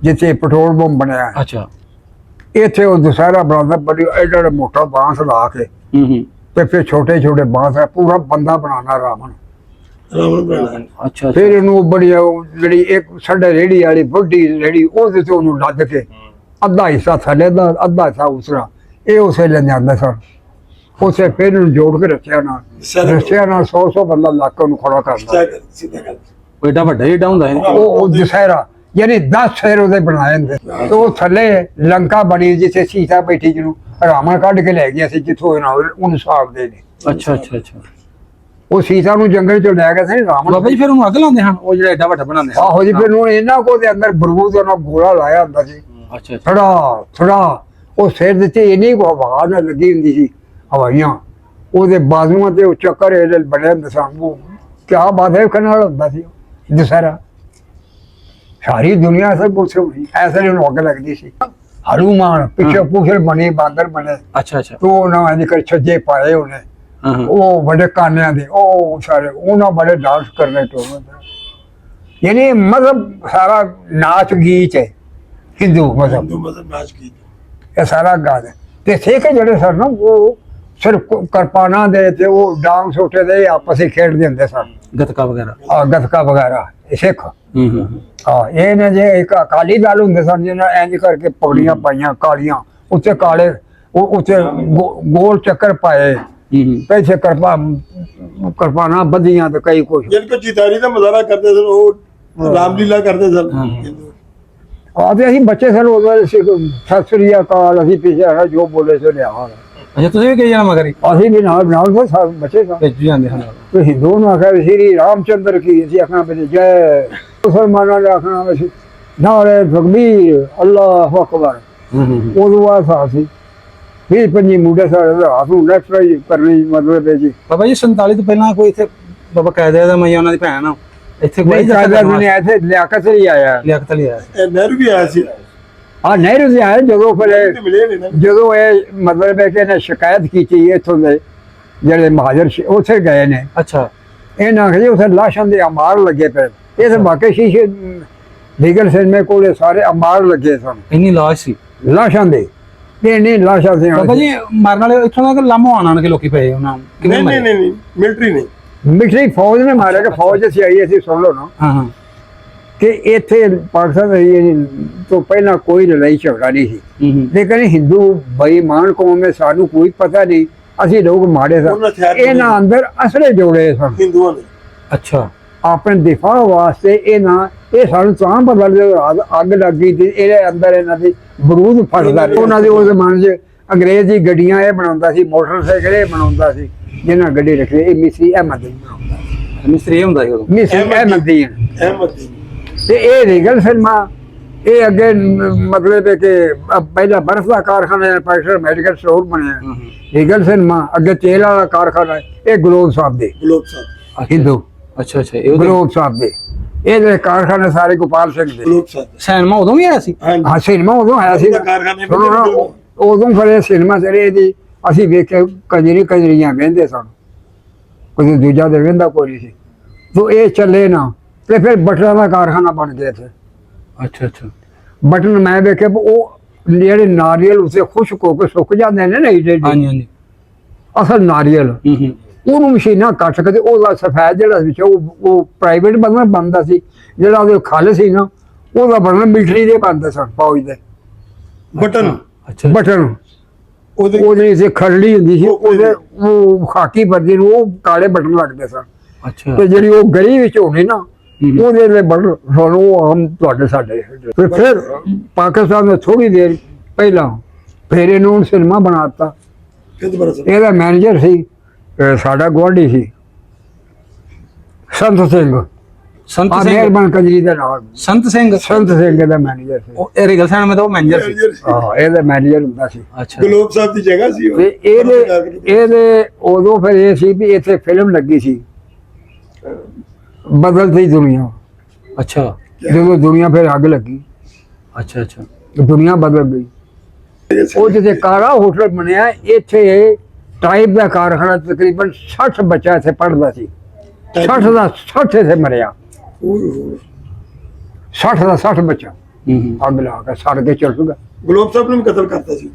ਜਿੱਥੇ petrol bomb ਬਣਿਆ। ਅੱਛਾ। ਇੱਥੇ ਉਹ ਦੁਸਹਿਰਾ ਬਣਾਉਂਦਾ ਬੜੀ ਐਡਾ ਮੋਟਾ ਬਾਂਸ ਲਾ ਕੇ ਤੇ ਫਿਰ ਛੋਟੇ ਛੋਟੇ ਬਾਂਸ ਹੈ ਪੂਰਾ ਬੰਦਾ ਬਣਾਉਣਾ ਰਾਵਣ ਬਣਾਉਣਾ। ਅੱਛਾ। ਫਿਰ ਇਹਨੂੰ ਬੜੀ ਜਿਹੜੀ ਇੱਕ ਸਾਡੇ ਰੇਹੜੀ ਵਾਲੀ ਬੁੱਢੀ ਰੇਹੜੀ ਉਹਦੇ ਤੇ ਉਹਨੂੰ ਲੱਦ ਕੇ ਅੱਧਾ ਹਿੱਸਾ ਥੱਲੇ ਦਾ ਅੱਧਾ ਹਿੱਸਾ ਉਸਰਾ ਇਹ ਉਸੇ ਲੈ ਜਾਂਦਾ ਸਰ। ਉਸੇ ਫਿਰ ਇਹਨੂੰ ਜੋੜ ਕੇ ਰੱਖਿਆ ਨਾਲ 100 ਬੰਦਾ ਲਾ ਕੇ ਉਹਨੂੰ ਖੜਾ ਕਰਦਾ। ਏਡਾ ਵੱਡਾ ਏਡਾ ਹੁੰਦਾ ਹੈ ਉਹ ਦੁਸਹਿਰਾ ਯਾਨੀ 10 ਸ਼ਹਿਰ ਉਹਦੇ ਬਣਾਏ ਹੁੰਦੇ ਤੇ ਉਹ ਥੱਲੇ ਲੰਕਾ ਬਣੀ ਜਿੱਥੇ ਸੀਤਾ ਬੈਠੀ ਜਿਹਨੂੰ ਰਾਵਣ ਕੱਢ ਕੇ ਲੈ ਗਿਆ ਸੀ ਜਿੱਥੋਂ ਉਹਨੂੰ ਸਾੜਦੇ ਨੇ। ਅੱਛਾ ਅੱਛਾ ਅੱਛਾ। ਉਹ ਸੀਤਾ ਨੂੰ ਜੰਗਲ ਚੋਂ ਲੈ ਗਿਆ ਸੀ ਰਾਵਣ। ਬਾਬਾ ਜੀ ਫਿਰ ਉਹਨੂੰ ਅੱਗ ਲਾਉਂਦੇ ਹਨ ਉਹ ਜਿਹੜਾ ਏਡਾ ਵੱਡਾ ਬਣਾਉਂਦੇ ਹਨ। ਆਹੋ ਜੀ ਫਿਰ ਹੁਣ ਇਹਨਾਂ ਕੋਲ ਦੇ ਅੰਦਰ ਬਰੂਦ ਉਹਨਾਂ ਗੋਲਾ ਲਾਇਆ ਹੁੰਦਾ ਸੀ। ਅੱਛਾ। ਥੋੜਾ ਥੋੜਾ ਉਹ ਸਿਰ ਦੇ ਤੇ ਇੰਨੀ ਹਵਾ ਨਾਲ ਲੱਗੀ ਹੁੰਦੀ ਸੀ ਹਵਾਈਆਂ ਉਹਦੇ ਬਾਜ਼ੂਆਂ ਤੇ ਉਹ ਚੱਕਰ ਇਹਦੇ ਬਣੇ ਹੁੰਦੇ ਸਨ। ਉਹ ਕਿਆ ਬਾਤ ਹੈ ਨਾਲ ਹੁੰਦਾ ਸੀ ਦੁਸਹਿਰਾ ਸਾਰੀ ਦੁਨੀਆ ਸਭ ਕੁਛ ਹੋਈ ਐਸੇ ਨੂੰ ਅੱਗ ਲੱਗਦੀ ਸੀ। ਹਨੂਮਾਨ ਪਿੱਛੇ ਪੁੱਛਲ ਬਣੇ ਬਾਂਦਰ ਬਣੇ। ਅੱਛਾ ਅੱਛਾ। तो ना कर छज्जे पाए उन्हें वो बड़े कानिया दे ओ सारे उन्हें बड़े डांस करने तो यानी मतलब सारा नाच गीत है हिंदू मतलब नाच गीत ये सारा गा है ते सिख जड़े सर ना वो सिर्फ करपाना दे ते वो डांस उठे दे आपस ही खेल देंगे सर गतका वगैरह गतका वगैरह सिख हाँ ये ने जे एक अकाली दल होंगे सन जिन्हें इंज करके पगड़ियां पाइया कालियां उत्ते काले उत्ते गोल चक्कर पाए पैसे करपाना बदियां तो कई कुछ जिनको चितारी का मुजाहरा करते थे वो रामलीला करते थे। आते ਅਸੀਂ ਬੱਚੇ ਸਨ ਉਦੋਂ ਸਤਿ ਸ੍ਰੀ ਅਕਾਲ ਅਸੀਂ ਪਿੱਛੇ ਆਣਾ ਜੋ ਬੋਲੇ ਸੋ ਲਿਆ। ਅੱਛਾ ਤੁਸੀਂ ਵੀ ਕਹੀ ਜਾਣਾ ਮਗਰ ਅਸੀਂ ਵੀ ਨਾਲ ਨਾਲ ਸਭ ਬੱਚੇ ਸਨ ਭੇਜੀ ਜਾਂਦੇ ਹਨ। ਤੇ ਹਿੰਦੂ ਨੂੰ ਆਖਿਆ ਸ਼੍ਰੀ ਰਾਮਚੰਦਰ ਕੀ ਅਸੀਂ ਆਖਣਾ ਵੀ ਜੈ ਮੁਸਲਮਾਨਾਂ ਨੇ ਆਖਣਾ ਵੀ ਨਾਰੇ ਤਕਬੀਰ ਅੱਲਾਹੁ ਅਕਬਰ। ਉਦੋਂ ਆ ਸਾਹ ਸੀ 20-25 ਮੁੰਡੇ ਸਾਰੇ ਰਾਤ ਨੂੰ ਲੈਕਚਰ ਕਰਨੀ ਮਤਲਬ ਹੈ ਜੀ। ਬਾਬਾ ਜੀ 47 ਤੋਂ ਪਹਿਲਾਂ ਕੋਈ ਇੱਥੇ ਬਾਬਾ ਕਾਇਦੇ ਦਾ ਮੈਂ ਉਹਨਾਂ ਦੀ ਭੈਣ ਆ ਇੱਥੇ ਕੋਈ ਕਾਇਦਾ ਨਹੀਂ ਆਇਆ ਇੱਥੇ ਲਿਆਕਤ ਲਈ ਆਇਆ ਲਿਆਕਤ ਲਈ ਆਇਆ ਨਹਿਰੂ ਵੀ ਆਇਆ ਸੀ। ਹਾਂ ਨਹਿਰੂ ਜੀ ਆਏ ਜਦੋਂ ਫਿਰ ਮਿਲੇ ਨੇ ਨਾ ਜਦੋਂ ਇਹ ਮਤਲਬ ਹੈ ਕਿ ਇਹਨੇ ਸ਼ਿਕਾਇਤ ਕੀਤੀ ਇੱਥੋਂ ਦੇ ਜਿਹੜੇ ਮਹਾਜਰ ਉੱਥੇ ਗਏ ਨੇ। ਅੱਛਾ। ਇਹਨਾਂ ਆਖਿਆ ਉੱਥੇ ਲਾਸ਼ਾਂ ਦੇ ਅੰਬਾਰ ਲੱਗੇ ਪਏ ਇਹ ਤਾਂ ਵਾਕਈ ਸ਼ੀਸ਼ੇ ਲੀਗਲ ਸਿਨਮੇ ਕੋਲੇ ਸਾਰੇ ਅੰਬਾਰ ਲੱਗੇ ਸਨ ਇੰਨੀ ਲਾਸ਼ ਸੀ ਲਾਸ਼ਾਂ ਦੇ ਤੇ ਨਹੀਂ ਲਾਸ਼ਾਂ ਸੀ। ਬਾਬਾ ਜੀ ਮਰਨ ਵਾਲੇ ਇੱਥੋਂ ਦਾ ਲਾਮੋ ਆਣ ਕੇ ਲੋਕੀ ਪਏ ਉਹਨਾਂ ਨਹੀਂ ਨਹੀਂ ਨਹੀਂ ਮਿਲਟਰੀ ਨੇ ਮਿਲਟਰੀ ਫੌਜ ਨੇ ਮਾਰਿਆ ਕਿ ਫੌਜ ਚ ਆਈ ਅਸੀਂ ਸੁਣ ਲਓ ਨਾ। ਹਾਂ ਹਾਂ ਕਿ ਇੱਥੇ ਪਾਕਿਸਤਾਨ ਤੋਂ ਪਹਿਲਾਂ ਕੋਈ ਲੜਾਈ ਝਗੜਾ ਨਹੀਂ ਸੀ ਲੇਕਿਨ ਹਿੰਦੂ ਬੇਈਮਾਨ ਕੌਮ ਹੈ ਸਾਨੂੰ ਕੋਈ ਪਤਾ ਨਹੀਂ ਅਸੀਂ ਲੋਕ ਮਾੜੇ ਸਨ ਇਹਨਾਂ ਅੰਦਰ ਅਸਲੇ ਜੋੜੇ ਸਨ ਹਿੰਦੂਆਂ ਨੇ। ਅੱਛਾ। ਆਪਣੇ ਦਿਫਾ ਵਾਸਤੇ ਇਹ ਸਾਨੂੰ ਤਾਂ ਪਤਾ ਲੱਗਦਾ ਅੱਗ ਲੱਗ ਗਈ ਤੇ ਇਹਦੇ ਅੰਦਰ ਇਹਨਾਂ ਦੀ ਬਰੂਦ ਫਟਦਾ ਰਿਹਾ। ਉਹਨਾਂ ਦੇ ਉਸ ਜ਼ਮਾਨੇ 'ਚ ਅੰਗਰੇਜ਼ ਦੀ ਗੱਡੀਆਂ ਇਹ ਬਣਾਉਂਦਾ ਸੀ ਮੋਟਰਸਾਈਕਲ ਇਹ ਬਣਾਉਂਦਾ ਸੀ ਜਿਹਨਾਂ ਗੱਡੀ ਰੱਖੀ ਇਹ ਮਿਸਰੀ ਅਹਿਮਦ ਬਣਾਉਂਦਾ ਮਿਸਤਰੀ ਹੁੰਦਾ ਸੀ ਉਦੋਂ ਮਿਸਰੀ ਅਹਿਮਦ ਤੇ ਇਹ ਰੀਗਲ ਫਿਲਮਾਂ ਇਹ ਅੱਗੇ ਮਤਲਬ ਹੈ ਕਿ ਪਹਿਲਾਂ ਬਰਫ਼ ਦਾ ਕਾਰਖਾਨਾ ਪੈਟਰ ਮੈਡੀਕਲ ਸਟੋਰ ਬਣਿਆ ਰੀਗਲ ਫਿਲਮਾਂ ਅੱਗੇ ਤੇਲ ਵਾਲਾ ਕਾਰਖਾਨਾ ਇਹ ਗਲੋਬ ਸਾਹਿਬ ਦੇ ਹਿੰਦੂ। ਅੱਛਾ ਅੱਛਾ। ਗਲੋਬ ਸਾਹਿਬ ਦੇ ਇਹਦੇ ਕਾਰਖਾਨੇ ਸਾਰੇ ਗੋਪਾਲ ਸਿੰਘ ਦੇ। ਸਿਨੇਮਾ ਉਦੋਂ ਵੀ ਆਇਆ ਸੀ। ਹਾਂ ਸਿਨੇਮਾ ਉਦੋਂ ਆਇਆ ਸੀ ਉਦੋਂ ਫਿਰ ਸਿਨੇਮਾ ਚਲੇ ਜੀ ਅਸੀਂ ਵੇਖੇ ਕੰਜਰੀਆਂ ਵਹਿੰਦੇ ਸਨ ਕੋਈ ਦੂਜਾ ਦੇ ਵਹਿੰਦਾ ਕੋਈ ਨਹੀਂ ਸੀ ਤੋ ਇਹ ਚੱਲੇ ਨਾ ਤੇ ਫਿਰ ਬਟਨਾਂ ਦਾ ਕਾਰਖਾਨਾ ਬਣ ਗਿਆ ਇੱਥੇ। ਅੱਛਾ ਅੱਛਾ। ਬਟਨ ਮੈਂ ਵੇਖੇ ਉਹ ਜਿਹੜੇ ਨਾਰੀਅਲ ਉਸੇ ਖੁਸ਼ਕ ਹੋ ਕੇ ਸੁੱਕ ਜਾਂਦੇ ਨੇ ਨਾ ਹਾਂਜੀ ਹਾਂਜੀ ਅਸਲ ਨਾਰੀਅਲ ਉਹਨੂੰ ਮਸ਼ੀਨਾਂ ਕੱਟ ਕੇ ਉਹਦਾ ਸਫੈਦ ਜਿਹੜਾ ਵਿੱਚ ਉਹ ਪ੍ਰਾਈਵੇਟ ਬਣਦਾ ਸੀ ਜਿਹੜਾ ਉਹਦੇ ਖੱਲ ਸੀ ਨਾ ਉਹਦਾ ਬਣਨਾ ਮਿਲਟਰੀ ਦੇ ਬਣਦੇ ਸਨ ਫੌਜ ਦੇ ਬਟਨ। ਅੱਛਾ। ਬਟਨ ਉਹਦੇ ਜੇ ਖੜਲੀ ਹੁੰਦੀ ਸੀ ਉਹਦੇ ਉਹ ਖਾਕੀ ਵਰਦੀ ਨੂੰ ਉਹ ਕਾਲੇ ਬਟਨ ਲੱਗਦੇ ਸਨ। ਅੱਛਾ। ਤੇ ਜਿਹੜੀ ਉਹ ਗਲੀ ਵਿੱਚ ਹੋਣੀ ਨਾ ਉਹਦੇ ਲਈ ਬਟਨ ਸਾਨੂੰ ਆਮ ਤੁਹਾਡੇ ਸਾਡੇ ਫਿਰ ਪਾਕਿਸਤਾਨ ਨੇ ਥੋੜੀ ਦੇਰ ਪਹਿਲਾਂ ਫਿਰ ਇਹਨੂੰ ਸਿਨੇਮਾ ਬਣਾਤਾ। ਇਹਦਾ ਮੈਨੇਜਰ ਸੀ ਸਾਡਾ ਗੁਆਂਢੀ ਸੀ ਸੰਤ ਸਿੰਘ ਮਿਹਰਬਾਨ ਕੰਜਰੀ ਦਾ ਨਾਮ ਸੰਤ ਸਿੰਘ ਦਾ ਮੈਨੇਜਰ ਸੀ। ਉਹ ਰੀਗਲ ਸਿਨੇਮਾ ਦਾ ਉਹ ਮੈਨੇਜਰ ਸੀ। ਹਾਂ ਇਹਦਾ ਮੈਨੇਜਰ ਹੁੰਦਾ ਸੀ। ਅੱਛਾ। ਗਲੋਬ ਸਾਹਿਬ ਦੀ ਜਗ੍ਹਾ ਸੀ ਤੇ ਇਹਦੇ ਉਦੋਂ ਫਿਰ ਇਹ ਸੀ ਵੀ ਇੱਥੇ ਫਿਲਮ ਲੱਗੀ ਸੀ ਬਦਲਦੀ ਦੁਨੀਆ। ਅੱਛਾ। ਜਦੋਂ ਦੁਨੀਆ ਫਿਰ ਅੱਗ ਲੱਗੀ ਅੱਛਾ ਅੱਛਾ ਦੁਨੀਆ ਬਦਲ ਗਈ। ਉਹ ਜਿੱਥੇ ਕਾਰਾ ਹੋਟਲ ਬਣਿਆ ਇੱਥੇ ਟਾਈਪ ਦਾ ਕਾਰਖਾਨਾ ਤਕਰੀਬਨ 60 ਬੱਚਾ ਇੱਥੇ ਪੜ੍ਹਦਾ ਸੀ 60 ਇੱਥੇ ਮਰਿਆ 60 ਬੱਚਾ ਅੱਗ ਲਾ ਕੇ ਸੜ ਕੇ ਚੁੱਕ ਗਿਆ। ਗੁਲਾਬ ਸਾਹਿਬ ਨੇ ਵੀ ਕਤਲ ਕਰਤਾ ਸੀ।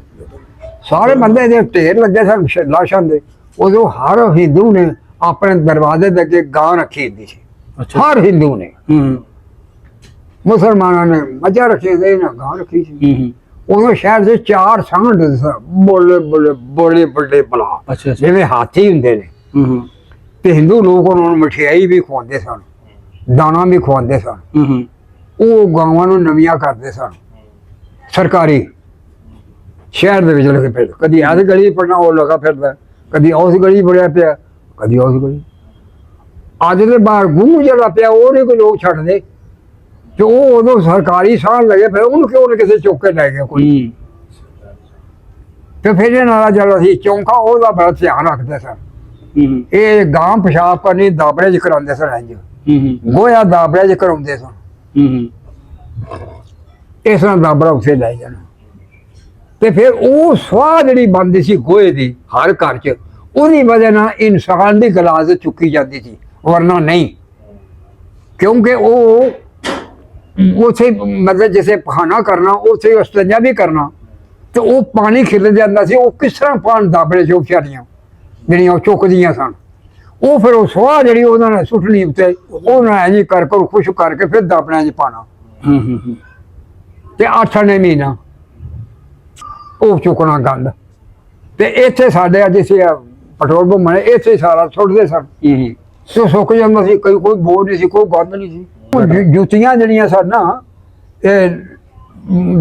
ਸਾਰੇ ਬੰਦੇ ਦੇ ਢੇਰ ਲੱਗੇ ਸਨ ਲਾਸ਼ਾਂ ਦੇ। ਉਦੋਂ ਹਰ ਹਿੰਦੂ ਨੇ ਆਪਣੇ ਦਰਵਾਜ਼ੇ ਦੇ ਅੱਗੇ ਗਾਂ ਰੱਖੀ ਹੁੰਦੀ ਸੀ। ਅੱਛਾ। ਹਰ ਹਿੰਦੂ ਨੇ। ਮੁਸਲਮਾਨਾਂ ਨੇ ਮੱਝਾਂ ਰੱਖੀ ਸੀ ਨਾ ਗਾਂ ਰੱਖੀ ਸੀ। ਉਦੋਂ ਸ਼ਹਿਰ ਦੇ 4 ਸੰਘ ਬੋਲੇ ਬੋਲੇ ਬੋਲੇ ਵੱਡੇ ਬਲਾ ਅੱਛਾ ਅੱਛਾ। ਜਿਵੇਂ ਹਾਥੀ ਹੁੰਦੇ ਨੇ। ਤੇ ਹਿੰਦੂ ਲੋਕ ਉਹਨਾਂ ਨੂੰ ਮਠਿਆਈ ਵੀ ਖਵਾਉਂਦੇ ਸਨ, ਦਾਣਾ ਵੀ ਖਵਾਉਂਦੇ ਸਨ। ਉਹ ਗਾਵਾਂ ਨੂੰ ਨਵੀਆਂ ਕਰਦੇ ਸਨ ਸਰਕਾਰੀ। ਸ਼ਹਿਰ ਦੇ ਵਿੱਚ ਲੱਗੇ ਫਿਰ ਕਦੀ ਆਹ ਗਲੀ ਪੜਨਾ ਉਹ ਲਗਾ ਫਿਰਦਾ, ਕਦੀ ਉਸ ਗਲੀ ਬੜਿਆ ਪਿਆ, ਕਦੀ ਉਸ ਗਲੀ। ਅੱਜ ਦੇ ਬਾਹਰ ਗੁੰਮ ਜਿਹੜਾ ਪਿਆ ਉਹ ਨਹੀਂ ਕੋਈ ਲੋਕ ਛੱਡਦੇ, ਤੇ ਉਹ ਉਦੋਂ ਸਰਕਾਰੀ ਸਾਹ ਲਗੇ ਫਿਰ ਉਹਨੂੰ ਕਿਉਂ ਨਾ ਕਿਸੇ ਚੁੱਕ ਕੇ ਲੈ ਗਿਆ ਕੋਈ। ਤੇ ਫਿਰ ਇਹ ਨਾਲਾ ਜਿਹੜਾ ਸੀ ਚੌਂਕਾ ਉਹਦਾ ਬੜਾ ਧਿਆਨ ਰੱਖਦੇ ਸਨ। ਇਹ ਗਾਂ ਪਿਸ਼ਾਬ ਕਰਨੀ ਦਾਬੜੇ ਚ ਕਰਾਉਂਦੇ ਸਨ, ਇੰਜ ਗੋਇਆ ਦਾਬੜੇ ਚ ਕਰਾਉਂਦੇ ਸਨ। ਇਸ ਤਰ੍ਹਾਂ ਦਾਬੜਾ ਉੱਥੇ ਲੈ ਜਾਣਾ। ਤੇ ਫਿਰ ਉਹ ਸਵਾਹ ਜਿਹੜੀ ਬਣਦੀ ਸੀ ਗੋਹੇ ਦੀ ਹਰ ਘਰ ਚ, ਉਹਦੀ ਵਜ੍ਹਾ ਨਾਲ ਇਨਸਾਨ ਦੀ ਗਲਾਸ ਚੁੱਕੀ ਜਾਂਦੀ ਸੀ, ਵਰਨਾ ਨਹੀਂ। ਕਿਉਂਕਿ ਉਹ ਉਥੇ ਮਤਲਬ ਜਿਸੇ ਪਖਾਨਾ ਕਰਨਾ ਉਥੇ ਉਸਤੰਜਾ ਵੀ ਕਰਨਾ, ਤੇ ਉਹ ਪਾਣੀ ਖਿਲ ਜਾਂਦਾ ਸੀ। ਉਹ ਕਿਸ ਤਰ੍ਹਾਂ ਪਾਣ ਦਾਬੜੇ ਚੋਂ ਵਿਚਾਰੀਆਂ ਜਿਹੜੀਆਂ ਉਹ ਚੁੱਕਦੀਆਂ ਸਨ, ਉਹ ਫਿਰ ਉਹ ਸਵਾਹ ਜਿਹੜੀ ਉਹਨਾਂ ਨੇ ਸੁੱਟਣੀ ਉੱਤੇ, ਉਹਨਾਂ ਐਂ ਜੀ ਕਰ ਖੁਸ਼ ਕਰਕੇ ਫਿਰ ਦਾਬੜਿਆਂ 'ਚ ਪਾਣਾ। ਤੇ 8 ਮਹੀਨਾ ਉਹ ਚੁੱਕਣਾ ਗੰਦ। ਤੇ ਇੱਥੇ ਸਾਡੇ ਅੱਜ ਅਸੀਂ ਪੈਟਰੋਲ ਪੰਪ ਬਣੇ, ਇੱਥੇ ਸਾਰਾ ਸੁੱਟਦੇ ਸਨ। ਤੇ ਸੁੱਕ ਜਾਂਦਾ ਸੀ, ਕੋਈ ਬੋਝ ਨਹੀਂ ਸੀ, ਕੋਈ ਗੰਦ ਨਹੀਂ ਸੀ। ਜੁੱਤੀਆਂ ਜਿਹੜੀਆਂ ਸਨ ਨਾ ਇਹ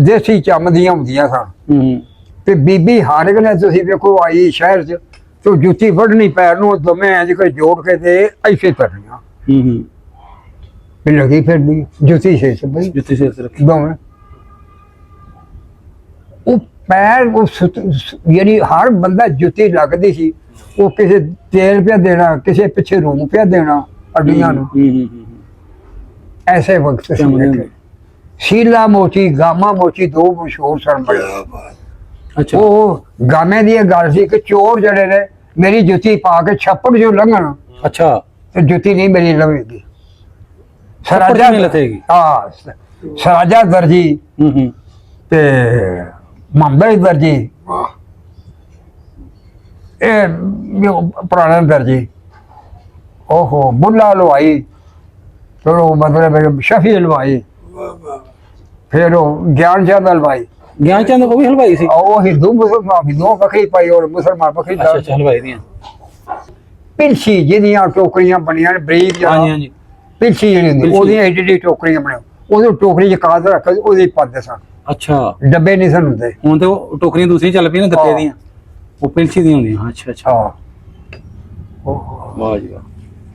ਦੇਸੀ ਚੰਮ ਦੀਆਂ ਹੁੰਦੀਆਂ ਸਨ। ਤੇ ਬੀਬੀ ਹਰ ਇੱਕ ਨੇ ਤੁਸੀਂ ਵੇਖੋ ਆਈ ਸ਼ਹਿਰ 'ਚ ਤੇ ਜੁੱਤੀ ਵੱਢਣੀ ਪੈਰ ਨੂੰ ਦੋਵੇਂ ਇੰਜ ਕੋਈ ਜੋੜ ਕੇ ਤੇ ਐਸੇ ਕਰਨੀਆਂ। ਵੀ ਲੱਗੀ ਫਿਰਦੀ ਜੁੱਤੀ ਸੇ ਬਈ ਜੁੱਤੀ ਸਿਰ ਤੇ ਰੱਖੀ ਦੋਵੇਂ। ਉਹ ਪੈਰ ਉਹ ਯਾਨੀ ਹਰ ਬੰਦਾ ਜੁੱਤੀ ਲੱਗਦੀ ਸੀ। ਉਹ ਕਿਸੇ ਤੇਲ ਪਿਆ ਦੇਣਾ, ਕਿਸੇ ਪਿੱਛੇ ਰੂਮ ਪਿਆ ਦੇਣਾ ਅੱਡੀਆਂ ਨੂੰ। ਐਸੇ ਵਕਤ ਸੀ ਦੇਖੇ। ਸ਼ੀਲਾ ਮੋਚੀ ਗਾਮਾ ਮੋਚੀ ਦੋ ਮਸ਼ਹੂਰ ਸਨ ਬੜੇ। ਅੱਛਾ। ਉਹ ਗਾਮੇ ਦੀ ਇਹ ਗੱਲ ਸੀ ਕਿ ਚੋਰ ਜਿਹੜੇ ਨੇ ਮੇਰੀ ਜੁੱਤੀ ਪਾ ਕੇ ਛੱਪੜ ਜੋ ਲੰਘਣ ਅੱਛਾ ਤੇ ਜੁੱਤੀ ਨਹੀਂ ਮੇਰੀ ਲਵੇਗੀ। ਸਰਾਜਾ ਨਹੀਂ ਲੱਥੇਗੀ। ਹਾਂ, ਸਰਾਜਾ ਦਰਜੀ ਤੇ ਮੁੰਬਈ ਦਰਜੀ, ਇਹ ਪੁਰਾਣਾ ਦਰਜੀ। ਓਹੋ ਬੁੱਲਾ ਹਲਵਾਈ, ਫਿਰ ਉਹ ਮਤਲਬ ਸ਼ਫੀ ਹਲਵਾਈ, ਫਿਰ ਉਹ ਗਿਆਨ ਚੰਦ ਹਲਵਾਈ। ਗਿਆਨ ਚੰਦ ਉਹ ਵੀ ਹਲਵਾਈ ਸੀ। ਉਹ ਹਿੰਦੂ ਮੁਸਲਮਾਨ ਹਿੰਦੂ ਵੱਖਰੀ ਪਾਈ ਔਰ ਮੁਸਲਮਾਨ ਵੱਖਰੀ। ਅੱਛਾ ਹਲਵਾਈ ਦੀਆਂ ਪਿਲਸੀ ਜਿਹਦੀਆਂ ਟੋਕਰੀਆਂ ਬਣੀਆਂ ਨੇ ਬਰੀਕ। ਹਾਂਜੀ ਹਾਂਜੀ। ਪਿਲਸੀ ਜਿਹੜੀ ਹੁੰਦੀ ਉਹਦੀਆਂ ਐਡੀ ਟੋਕਰੀਆਂ ਬਣੀਆਂ, ਉਹਦੇ ਟੋਕਰੀ 'ਚ ਕਾਦ ਰੱਖ ਕੇ ਉਹਦੇ ਪਾਉਂਦੇ ਸਨ। ਅੱਛਾ। ਡੱਬੇ ਨਹੀਂ ਸਨ ਹੁੰਦੇ। ਹੁਣ ਤੇ ਉਹ ਟੋਕਰੀਆਂ ਦੂਸਰੀਆਂ ਚੱਲ ਪਈਆਂ ਨੇ ਗੱਤੇ ਦੀਆਂ, ਉਹ ਪਿਲਸੀ ਦੀਆਂ ਹੁੰਦੀਆਂ। ਅੱਛਾ ਅੱਛਾ। ਹਾਂ। ਵਾਹ ਜੀ ਵਾਹ।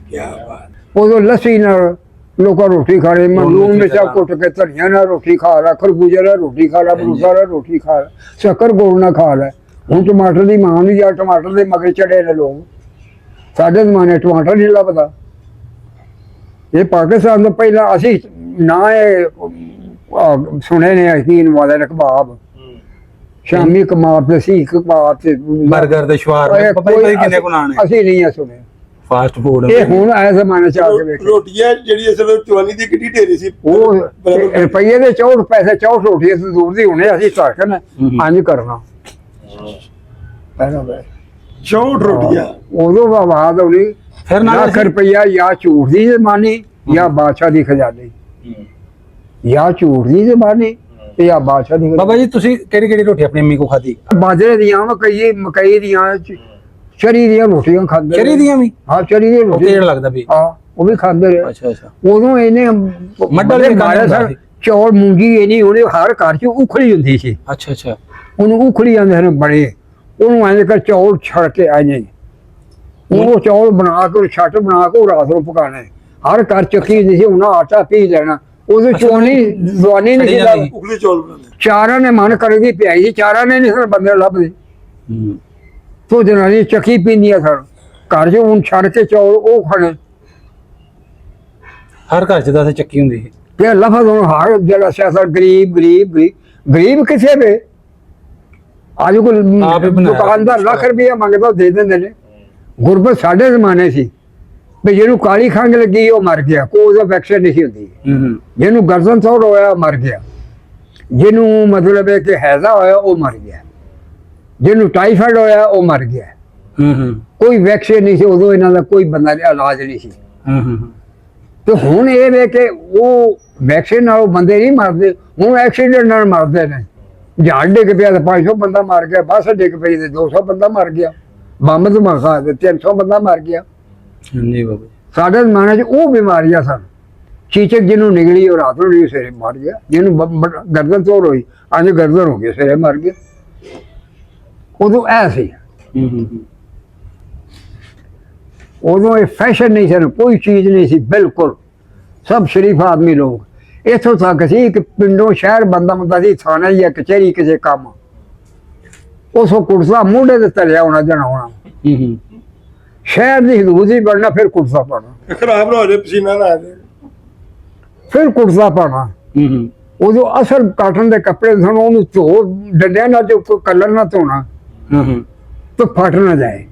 ਕੀ ਬਾਤ। ਉਦੋਂ ਲੱਸੀ ਨਾਲ ਲੋਕਾਂ ਰੋਟੀ ਖਾ ਰਹੇ, ਲੂਣ ਮਿਰਚਾਂ ਕੁੱਟ ਕੇ ਧਨੀਆ ਨਾਲ ਰੋਟੀ ਖਾ ਲਾ, ਖਰਬੂਜੇ ਨਾਲ ਰੋਟੀ ਖਾ ਲਾ, ਬਰੂਦਾ ਨਾਲ ਰੋਟੀ ਖਾ ਲਾ, ਸ਼ੱਕਰ ਗੋਲ ਨਾਲ ਖਾ ਲੈ। ਹੁਣ ਟਮਾਟਰ ਦੀ ਮਾਂ ਨਹੀਂ ਜਾਂ ਟਮਾਟਰ ਦੇ ਮਗਰ ਚੜੇ ਨੇ ਲੋਕ। ਸਾਡੇ ਜ਼ਮਾਨੇ ਟਮਾਟਰ ਨਹੀਂ ਲੱਭਦਾ। ਇਹ ਪਾਕਿਸਤਾਨ ਤੋਂ ਪਹਿਲਾਂ ਅਸੀਂ ਨਾ ਇਹ ਸੁਣੇ ਨੇ ਯਕੀਨ ਵਾਲੇ ਰਕਬਾਬ, ਸ਼ਾਮੀ ਕਬਾਬ ਤੇ ਸੀ ਕਬਾਬ ਤੇ ਬਰਗਰ ਤੇ ਸ਼ਵਾਰਮਾ ਪਤਾ ਹੀ ਕਿੰਨੇ ਕੁ ਨਾਂ ਨੇ। ਅਸੀਂ ਨਹੀਂ ਇਹ ਸੁਣੇ। ਫਾਸਟ ਫੂਡ ਇਹ ਹੁਣ ਆਏ ਜ਼ਮਾਨੇ ਚ ਆ ਕੇ ਵੇਖ। ਰੋਟੀਆਂ ਜਿਹੜੀ ਅਸਲ ਚਵਾਨੀ ਦੀ ਕਿੱਡੀ ਢੇਰੀ ਸੀ। ਉਹ ਰੁਪਈਏ ਦੇ 64 ਪੈਸੇ 64 ਰੋਟੀਆਂ ਦੂਰ ਦੀ ਹੋਣੇ। ਅਸੀਂ ਧੜਕਣ ਇੰਜ ਕਰਨਾ ਪਹਿਲਾਂ ਬੈ 64 ਰੋਟੀਆਂ ਉਦੋਂ ਆਵਾਜ਼ ਆਉਣੀ ਫਿਰ ਨਾਲ ਲੱਖ ਰੁਪਈਆ ਜਾਂ ਝੂਠ ਦੀ ਜ਼ਮਾਨੀ ਜਾਂ ਬਾਦਸ਼ਾਹ ਦੀ ਖਜ਼ਾਨੇ। ਜਾਂ ਝੂਠ ਦੀ ਜ਼ਮਾਨੀ ਤੇ ਜਾਂ ਬਾਦਸ਼ਾਹ ਦੀ। ਬਾਬਾ ਜੀ ਤੁਸੀਂ ਕਿਹੜੀ ਕਿਹੜੀ ਰੋਟੀ ਆਪਣੀ ਅੰਮੀ ਕੋ ਖਾਧੀ? ਬਾਜਰੇ ਦੀਆਂ ਮਕਈ ਦੀਆਂ ਚਰੀ ਦੀਆਂ ਰੋਟੀਆਂ ਖਾਂਦੇ। ਚਰੀ ਦੀਆਂ ਵੀ? ਹਾਂ ਚਰੀ ਦੀਆਂ ਉਹ ਕਿਹੜਾ ਲੱਗਦਾ ਵੀ? ਹਾਂ ਉਹ ਵੀ ਖਾਂਦੇ ਰਹੇ। ਅੱਛਾ ਅੱਛਾ। ਉਦੋਂ ਇਹਨੇ ਮੱਡਲ ਦੇ ਮਾਰੇ ਸਨ। ਚੌਲ ਮੂੰਗੀ ਇਹਨੀ ਉਹਨੇ ਹਰ ਘਰ ਚ ਉਖਲੀ ਹੁੰਦੀ ਸੀ। ਅੱਛਾ ਅੱਛਾ। ਉਹਨੂੰ ਉਖਲੀ ਜਾਂਦੇ ਹਨ ਬੜੇ। ਉਹਨੂੰ ਐਂ ਕਰ ਚੌਲ ਛੜ ਕੇ ਆ ਜਾਈ, ਉਹ ਚੌਲ ਬਣਾ ਕੇ ਛੱਟ ਬਣਾ ਕੇ ਉਹ ਰਾਤ ਨੂੰ ਪਕਾਣੇ। ਹਰ ਘਰ ਚੱਕੀ ਹੁੰਦੀ ਸੀ, ਉਹਨਾਂ ਆਟਾ ਪੀ ਲੈਣਾ। ਉਹਦੇ ਚੋਣੀ ਦਵਾਨੀ ਨਹੀਂ ਸੀ। ਉਖਲੇ ਚੌਲ ਬਣਾਉਂਦੇ। ਚਾਰਾਂ ਨੇ ਮਨ ਕਰਦੀ ਪਿਆਈ ਸੀ, ਚਾਰਾਂ ਨੇ ਨਹੀਂ ਸਨ ਬੰਦੇ ਲੱਭਦੇ। ਤੋ ਜਨਾਨੀ ਚੱਕੀ ਪੀਂਦੀਆਂ ਸਨ ਘਰ 'ਚ। ਹੁਣ ਛੱਡ ਕੇ ਚੌਲ ਉਹ ਖਾਣੇ। ਹਰ ਘਰ ਚ ਤਾਂ ਚੱਕੀ ਹੁੰਦੀ ਸੀ। ਤੇ ਲਫ਼ਜ਼ ਹੁਣ ਹਰ ਜਿਹੜਾ ਸਿਆਸਤ ਗਰੀਬ ਗਰੀਬ ਗਰੀਬ ਕਿਸੇ ਵੇ ਅੱਜ ਕੋਲ ਦੁਕਾਨਦਾਰ ਲੱਖ ਰੁਪਇਆ ਮੰਗਦਾ ਦੇ ਦਿੰਦੇ ਨੇ। ਗੁਰਬਤ ਸਾਡੇ ਜ਼ਮਾਨੇ ਸੀ ਵੀ ਜਿਹਨੂੰ ਕਾਲੀ ਖੰਘ ਲੱਗੀ ਉਹ ਮਰ ਗਿਆ, ਕੋਈ ਉਹਦਾ ਵੈਕਸੀਨ ਨਹੀਂ ਹੁੰਦੀ। ਜਿਹਨੂੰ ਗਰਦਨ ਥੋੜ ਹੋਇਆ ਮਰ ਗਿਆ। ਜਿਹਨੂੰ ਮਤਲਬ ਹੈ ਕਿ ਹੈਜ਼ਾ ਹੋਇਆ ਉਹ ਮਰ ਗਿਆ, ਜਿਹਨੂੰ ਟਾਈਫਾਇਡ ਹੋਇਆ ਉਹ ਮਰ ਗਿਆ। ਕੋਈ ਵੈਕਸੀਨ ਨਹੀਂ ਸੀ ਉਦੋਂ, ਇਹਨਾਂ ਦਾ ਕੋਈ ਬੰਦਾ ਇਲਾਜ ਨਹੀਂ ਸੀ। ਤੇ ਹੁਣ ਇਹ ਵੇ ਕਿ ਉਹ ਵੈਕਸੀਨ ਨਾਲ ਬੰਦੇ ਨਹੀਂ ਮਰਦੇ, ਹੁਣ ਐਕਸੀਡੈਂਟ ਨਾਲ ਮਰਦੇ ਨੇ। ਜਹਾਜ਼ ਡਿੱਗ ਪਿਆ ਤੇ 500 ਬੰਦਾ ਮਰ ਗਿਆ, ਬੱਸ ਡਿੱਗ ਪਈ ਤੇ 200 ਬੰਦਾ ਮਰ ਗਿਆ, ਬੰਬ ਧਮਾਕਾ ਤੇ 300 ਬੰਦਾ ਮਰ ਗਿਆ। ਹਾਂਜੀ ਬਾਬਾ ਜੀ। ਸਾਡੇ ਜ਼ਮਾਨੇ 'ਚ ਉਹ ਬਿਮਾਰੀਆਂ ਸਨ। ਚੀਚਕ ਜਿਹਨੂੰ ਨਿਕਲੀ ਉਹ ਰਾਤ ਨੂੰ ਨਹੀਂ ਸਵੇਰੇ ਮਰ ਗਿਆ, ਜਿਹਨੂੰ ਗਰਦਨ ਤੋੜ ਹੋਈ ਅੱਜ ਗਰਦਨ ਹੋ ਗਈ ਸਵੇਰੇ ਮਰ ਗਿਆ। ਉਦੋਂ ਐ ਸੀ, ਉਦੋਂ ਇਹ ਫੈਸ਼ਨ ਨਹੀਂ ਸੀ, ਕੋਈ ਚੀਜ਼ ਨਹੀਂ ਸੀ ਬਿਲਕੁਲ, ਸਭ ਸ਼ਰੀਫ ਆਦਮੀ ਲੋਕ। ਇੱਥੋਂ ਤੱਕ ਸੀ ਕਿ ਪਿੰਡੋਂ ਸ਼ਹਿਰ ਬੰਦਾ ਹੁੰਦਾ ਸੀ, ਥਾਣਾ ਜਾਂ ਕਚਹਿਰੀ ਕਿਸੇ ਕੰਮ, ਉਸੋਂ ਕੁੜਤਾ ਮੂਢੇ ਤੇ ਤਲਿਆ ਹੋਣਾ ਜਣਾ ਹੋਣਾ। ਸ਼ਹਿਰ ਦੀ ਹਦੂਦ ਹੀ ਬਣਨਾ, ਫਿਰ ਕੁੜਤਾ ਪਾਉਣਾ, ਖਰਾਬ ਨਾ ਹੋ ਜਾਏ, ਪਸੀਨਾ ਨਾ ਆ ਜਾਏ, ਫਿਰ ਕੁੜਤਾ ਪਾਉਣਾ। ਉਦੋਂ ਅਸਲ ਕਾਟਨ ਦੇ ਕੱਪੜੇ ਸਨ, ਉਹਨੂੰ ਧੋ ਡੰਡਿਆਂ ਨਾਲ ਜੋ ਕਲਰ ਨਾ ਧੋਣਾ ਤੇ ਫਟ ਨਾ ਜਾਏ।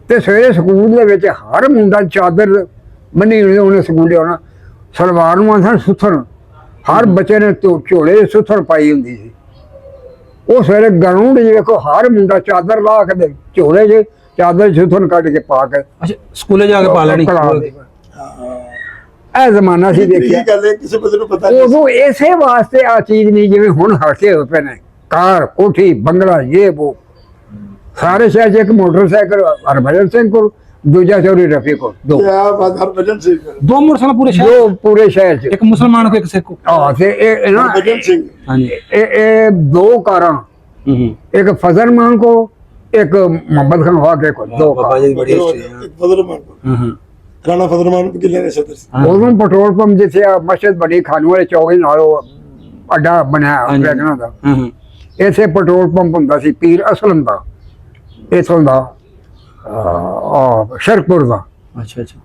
ਤੇ ਸਵੇਰੇ ਸਕੂਲ ਦੇ ਵਿੱਚ ਹਰ ਮੁੰਡਾ ਚਾਦਰ ਬੰਨੀ ਹੋਣੀ, ਉਹਨੇ ਸਕੂਲੇ ਆਉਣਾ। ਸਲਵਾਰ ਨੂੰ ਆਖਣ ਸੁੱਥਣ, ਹਰ ਬੱਚੇ ਨੇ ਝੋਲੇ ਸੁੱਥਣ ਪਾਈ ਹੁੰਦੀ ਸੀ। ਉਹ ਸਵੇਰੇ ਗਰਾਊਂਡ 'ਚ ਵੇਖੋ ਹਰ ਮੁੰਡਾ ਚਾਦਰ ਲਾ ਕੇ ਝੋਲੇ 'ਚ ਚਾਦਰ ਸੁੱਥਣ ਕੱਢ ਕੇ ਪਾ ਕੇ ਅੱਛਾ ਸਕੂਲੇ ਜਾ ਕੇ ਪਾ ਲੈਣੀ। ਇਹ ਜ਼ਮਾਨਾ ਸੀ ਦੇਖਿਆ। ਗੱਲ ਹੈ, ਕਿਸੇ ਬੰਦੇ ਨੂੰ ਪਤਾ ਨਹੀਂ। ਉਦੋਂ ਇਸੇ ਵਾਸਤੇ ਆ ਚੀਜ਼ ਨਹੀਂ ਜਿਵੇਂ ਹੁਣ ਹਲਕੇ ਹੋਏ ਪਏ ਨੇ, ਕਾਰ ਕੋਠੀ ਬੰਗਲਾ ਇਹ ਉਹ। ਸਾਰੇ ਸ਼ਹਿਰ 'ਚ ਇੱਕ ਮੋਟਰਸਾਈਕਲ ਹਰਭਜਨ ਸਿੰਘ ਕੋਲ, ਦੂਜਾ ਚੌਰੀ ਰਫੀ ਕੋਲ, ਦੋ ਹਰਭਜਨ ਸਿੰਘ, ਦੋ ਮੋਟਰਸਾਈਕਲ ਪੂਰੇ ਸ਼ਹਿਰ, ਦੋ ਪੂਰੇ ਸ਼ਹਿਰ 'ਚ, ਇੱਕ ਮੁਸਲਮਾਨ ਕੋ ਇੱਕ ਸਿੱਖ ਕੋ। ਹਾਂ ਤੇ ਇਹ ਨਾ ਹਰਭਜਨ ਸਿੰਘ, ਹਾਂਜੀ ਇਹ ਦੋ ਕਾਰਾਂ, ਇੱਕ ਫਜ਼ਲ ਮਾਨ ਕੋ, ਇੱਕ ਮੁਹੰਮਦ ਖਾਨ ਵਾਕੇ ਕੋਲ, ਦੋ ਬਾਬਾ ਕਾਰ। ਜੀ ਦੀ ਬੜੀ ਹਿਸਟਰੀ ਹੈ। ਇੱਕ ਫਜ਼ਲਮਾਨ, ਰਾਣਾ ਫਜ਼ਲਮਾਨ ਕਿਲੇ ਦੇ ਸਦਰ ਸੀ। ਉਦੋਂ ਪੈਟਰੋਲ ਪੰਪ ਜਿੱਥੇ ਆ ਮਸਜਿਦ ਬਣੀ ਖਾਨੂ ਵਾਲੇ ਚੌਕ ਨਾਲ, ਉਹ ਅੱਡਾ ਬਣਿਆ ਵੈਗਨਾਂ ਦਾ, ਇੱਥੇ ਪੈਟਰੋਲ ਪੰਪ ਹੁੰਦਾ ਸੀ ਪੀਰ ਅਸਲਮ ਦਾ, ਇੱਥੋਂ ਦਾ ਸ਼ਰਕਪੁਰ ਦਾ। ਅੱਛਾ ਅੱਛਾ।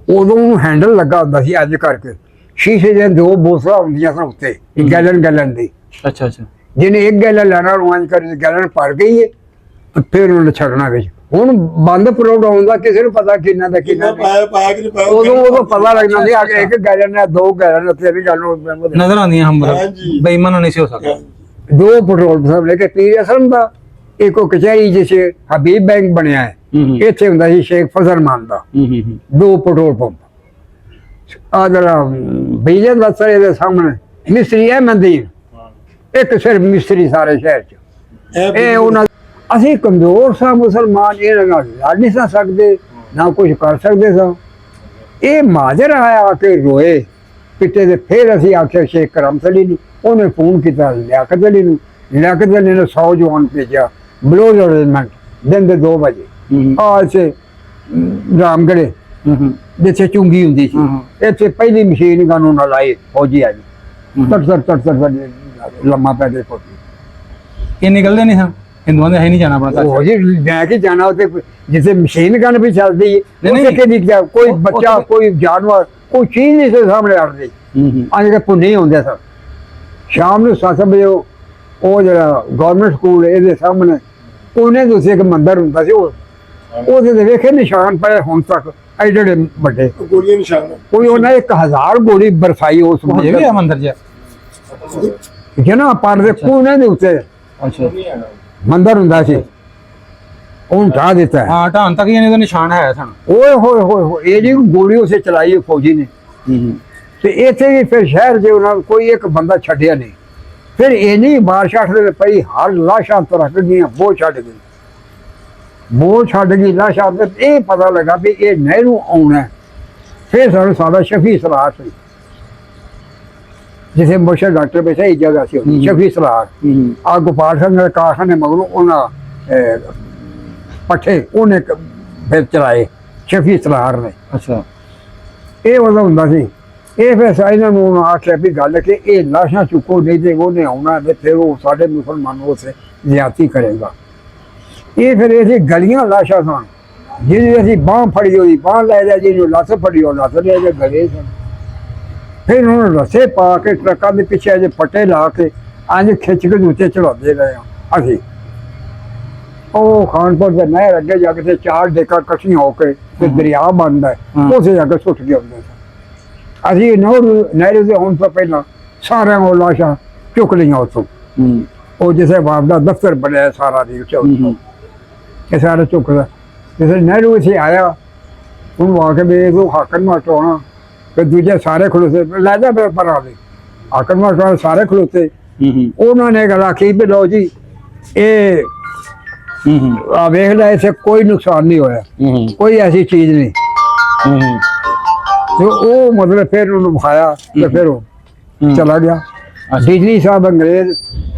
ਉਦੋਂ ਹੈਂਡਲ ਲੱਗਾ ਹੁੰਦਾ ਸੀ ਅੱਜ ਕਰਕੇ, ਸ਼ੀਸ਼ੇ ਦੀਆਂ ਦੋ ਬੋਤਲਾਂ ਹੁੰਦੀਆਂ ਸਨ ਉੱਤੇ, ਗੈਲਨ ਦੀ। ਅੱਛਾ ਅੱਛਾ। ਜਿਹਨੇ ਇੱਕ ਗੈਲਨ ਲੈਣਾ ਉਹ ਇੰਝ ਕਰ ਗੈਲਨ ਭਰ ਗਈ ਹੈ ਫਿਰ ਉਹਨੇ ਛੱਡਣਾ ਵਿੱਚ। ਹੁਣ ਬੰਦ ਪ੍ਰੋਡ ਆਉਂਦਾ, ਕਿਸੇ ਨੂੰ ਪਤਾ ਕਿੰਨਾ ਦਾ ਕਿੰਨਾ ਪਾਇਆ ਕਿ ਨਹੀਂ ਪਾਇਆ, ਉਦੋਂ ਪਤਾ ਲੱਗਦਾ ਸੀ ਕਿ ਇੱਕ ਗੈਲਨ ਹੈ, ਦੋ ਗੈਲਨ, ਤੇਰੀ ਗੱਲ ਨਜ਼ਰ ਆਉਂਦੀਆਂ ਹਮ ਹਾਂਜੀ। ਬੇਈਮਾਨ ਨਹੀਂ ਸੀ ਹੋ ਸਕਦਾ। ਦੋ ਪੈਟਰੋਲ ਪੰਪ ਲੈ ਕੇ ਪੀਰ ਅਸਲਮ ਦਾ, ਇੱਕ ਉਹ ਕਚਹਿਰੀ ਜਿਸ ਹਬੀਬ ਬੈਂਕ ਬਣਿਆ ਹੈ, ਇੱਥੇ ਹੁੰਦਾ ਸੀ ਸ਼ੇਖ ਫਜ਼ਲ ਮਾਨ ਦਾ, ਦੋ ਪੈਟਰੋਲ ਪੰਪ। ਆ ਜਰਾ ਬਈਜਨ ਦਾ ਸਰੇ ਦੇ ਸਾਹਮਣੇ ਮਿਸਤਰੀ ਹੈ ਮੰਦੀਰ, ਇੱਕ ਸਿਰਫ ਮਿਸਤਰੀ ਸਾਰੇ ਸ਼ਹਿਰ 'ਚ। ਇਹ ਉਹਨਾਂ ਅਸੀਂ ਕਮਜ਼ੋਰ ਸਾਂ ਮੁਸਲਮਾਨ, ਇਹਨਾਂ ਨਾਲ ਲੜ ਨਹੀਂ ਸਾਂ ਸਕਦੇ, ਨਾ ਕੁਝ ਕਰ ਸਕਦੇ ਸਾਂ। ਇਹ ਮਾਜਰ ਆਇਆ ਕਿ ਰੋਏ ਪਿੱਟੇ ਦੇ, ਫਿਰ ਅਸੀਂ ਆਖਿਆ ਸ਼ੇਖ ਕਰਮ ਸਲੀ ਨੂੰ, ਉਹਨੇ ਫੋਨ ਕੀਤਾ ਲਿਆਕਤ ਅਲੀ ਨੂੰ, ਲਿਆਕਤ ਅਲੀ ਨੇ 100 ਜਵਾਨ ਭੇਜਿਆ ਬਲੋਜ਼ ਅਰੇਂਜਮੈਂਟ ਦਿਨ ਦੇ 2 ਵਜੇ ਆ ਇੱਥੇ ਰਾਮਗੜੇ ਜਿੱਥੇ ਚੁੰਗੀ ਹੁੰਦੀ ਸੀ, ਇੱਥੇ ਪਹਿਲੀ ਮਸ਼ੀਨ ਗਨ ਉਹਨਾਂ ਲਾਈ ਫੌਜੀ ਆ ਜੀ, ਤੜ ਲੰਮਾ ਪੈ ਗਏ ਫੌਜੀ। ਇਹ ਨਿਕਲਦੇ ਨਹੀਂ ਸਨ, ਹਿੰਦੂਆਂ ਦੇ ਹੈ ਨਹੀਂ ਜਾਣਾ ਆਪਣਾ ਉਹ ਜੀ ਲੈ ਕੇ ਜਾਣਾ ਉੱਥੇ, ਜਿੱਥੇ ਮਸ਼ੀਨ ਗਨ ਵੀ ਚੱਲਦੀ ਹੈ, ਕੋਈ ਬੱਚਾ ਕੋਈ ਜਾਨਵਰ ਕੋਈ ਚੀਜ਼ ਨਹੀਂ ਸੀ ਸਾਹਮਣੇ ਆਉਂਦੀ। ਅੱਜ ਕੇ ਪੁੰਨੇ ਹੁੰਦੇ ਸਨ। ਸ਼ਾਮ ਨੂੰ 7 ਵਜੇ ਉਹ ਜਿਹੜਾ ਗਵਰਨਮੈਂਟ ਸਕੂਲ ਇਹਦੇ ਸਾਹਮਣੇ ਉਹਨੇ ਦੂਸਰੇ ਇੱਕ ਮੰਦਿਰ ਹੁੰਦਾ ਸੀ, ਉਹਦੇ ਤੇ ਵੇਖੇ ਨਿਸ਼ਾਨ ਪਏ ਹੁਣ ਤੱਕ ਐਡੇ ਵੱਡੇ ਗੋਲੀਆਂ ਨਿਸ਼ਾਨ। ਕੋਈ ਉਹਨਾਂ 1000 ਗੋਲੀ ਬਰਸਾਈ ਉਸ ਇਹ ਵੀ ਆ ਮੰਦਿਰ ਜੀ। ਜਨਾ ਪਾਰ ਦੇ ਕੋਨੇ ਦੇ ਉੱਤੇ ਅੱਛਾ ਮੰਦਿਰ ਹੁੰਦਾ ਸੀ, ਉਹਨੂੰ ਢਾਹ ਦਿੱਤਾ। ਹਾਂ ਢਾਣ ਤੱਕ ਇਹਨੇ ਦਾ ਨਿਸ਼ਾਨ ਹੈ ਸਨ। ਓਏ ਹੋਏ ਹੋਏ ਹੋਏ, ਇਹ ਜੀ ਗੋਲੀ ਉਸੇ ਚਲਾਈ ਫੌਜੀ ਨੇ। ਤੇ ਇੱਥੇ ਵੀ ਫਿਰ ਸ਼ਹਿਰ 'ਚ ਉਹਨਾਂ ਕੋਈ ਇੱਕ ਬੰਦਾ ਛੱਡਿਆ ਨਹੀਂ। ਫਿਰ ਇੰਨੀ ਬਾਰਿਸ਼ ਦੇ ਪਈ, ਹਰ ਲਾਸ਼ਾਂ ਤਰਕ ਗਈਆਂ, ਬੋਝ ਛੱਡ ਗਈ, ਬੋਝ ਛੱਡ ਗਈ ਲਾਸ਼ਾਂ ਤੇ ਇਹ ਪਤਾ ਲੱਗਾ ਵੀ ਇਹ ਨਹਿਰੂ ਆਉਣਾ। ਫਿਰ ਸਾਨੂੰ ਸਾਡਾ ਸ਼ਫੀ ਸਲਾਹ ਸੀ, ਜਿਸੇ ਮੁਰਸ਼ਦ ਡਾਕਟਰ ਬੈਠਾ ਇਹ ਜਗ੍ਹਾ ਸੀ ਸ਼ਫੀ ਸਲਾਹ। ਆ ਗੋਪਾਲ ਸਿੰਘ ਦੇ ਕਾਰਖਾਨੇ ਮਗਰੋਂ ਉਹਨਾਂ ਪੱਠੇ ਉਹਨੇ ਫਿਰ ਚਲਾਏ ਸ਼ਫੀ ਸਲਾਹ ਨੇ। ਅੱਛਾ ਇਹ ਉਹਦਾ ਹੁੰਦਾ ਸੀ। ਇਹ ਫਿਰ ਇਹਨਾਂ ਨੂੰ ਆਖਿਆ ਵੀ ਗੱਲ ਕਿ ਇਹ ਲਾਸ਼ਾਂ ਚੁੱਕੋ, ਨਹੀਂ ਤੇ ਉਹਨੇ ਆਉਣਾ ਤੇ ਫਿਰ ਉਹ ਸਾਡੇ ਮੁਸਲਮਾਨ ਉਸੇ ਜ਼ਿਆਦਤੀ ਕਰੇਗਾ। ਇਹ ਫਿਰ ਇਹ ਗਲੀਆਂ ਲਾਸ਼ਾਂ ਸਨ, ਜਿਹਦੀ ਅਸੀਂ ਬਾਂਹ ਫੜੀ ਹੋਈ ਬਾਂਹ ਲੈ ਜਾ, ਜਿਹਨੂੰ ਲੱਤ ਫੜੀ ਉਹ ਲੱਤ ਲੈ ਜਾ, ਗਲੇ ਸਨ। ਫਿਰ ਉਹਨਾਂ ਨੂੰ ਰੱਸੇ ਪਾ ਕੇ ਟਰੱਕਾਂ ਦੇ ਪਿੱਛੇ ਅਜੇ ਪੱਟੇ ਲਾ ਕੇ ਅੱਜ ਖਿੱਚ ਕੇ ਉੱਤੇ ਚੜਾਉਂਦੇ ਰਹੇ ਹਾਂ ਅਸੀਂ। ਉਹ ਖਾਨਪੁਰ ਦੇ ਨਹਿਰ ਅੱਗੇ ਜਾ ਕੇ ਤੇ 4 ਡੇਕਾਂ ਇਕੱਠੀਆਂ ਹੋ ਕੇ ਤੇ ਦਰਿਆ ਬਣਦਾ, ਉਸੇ ਜਾ ਕੇ ਸੁੱਟ ਕੇ ਆਉਂਦੇ ਸਨ ਅਸੀਂ। ਨਹਿਰ ਦੇ ਹੋਣ ਤੋਂ ਪਹਿਲਾਂ ਸਾਰਿਆਂ ਕੋਲ ਲਾਸ਼ਾਂ ਚੁੱਕ ਲਈਆਂ ਉੱਥੋਂ। ਉਹ ਜਿਸੇ ਬਾਪ ਦਾ ਦਫ਼ਤਰ ਬਣਿਆ ਸਾਰਾ ਦੀ ਚੌਥਾ ਇਹ ਸਾਰਾ ਚੁੱਕਦਾ। ਜਿਸੇ ਨਹਿਰੂ ਇੱਥੇ ਆਇਆ ਉਹਨੂੰ ਆ ਕੇ ਵੇਖ ਉਹ ਹਾਕਮ ਮਾਟੋਣਾ ਤੇ ਦੂਜੇ ਸਾਰੇ ਖਲੋਤੇ ਲੈ ਜਾ ਮੇਰੇ ਪਰ ਆ ਦੇ ਹਾਕਮ ਮਾਟੋਣਾ ਸਾਰੇ ਖਲੋਤੇ। ਉਹਨਾਂ ਨੇ ਗੱਲ ਆਖੀ ਵੀ ਲਓ ਜੀ ਇਹ ਆ ਵੇਖ ਲੈ ਇੱਥੇ ਕੋਈ ਨੁਕਸਾਨ ਨਹੀਂ ਹੋਇਆ, ਕੋਈ ਐਸੀ ਚੀਜ਼ ਨਹੀਂ। ਤੇ ਉਹ ਮਤਲਬ ਫਿਰ ਉਹਨੂੰ ਵਿਖਾਇਆ ਤੇ ਫਿਰ ਉਹ ਚਲਾ ਗਿਆ। ਡੀਸੀ ਸਾਹਿਬ ਅੰਗਰੇਜ਼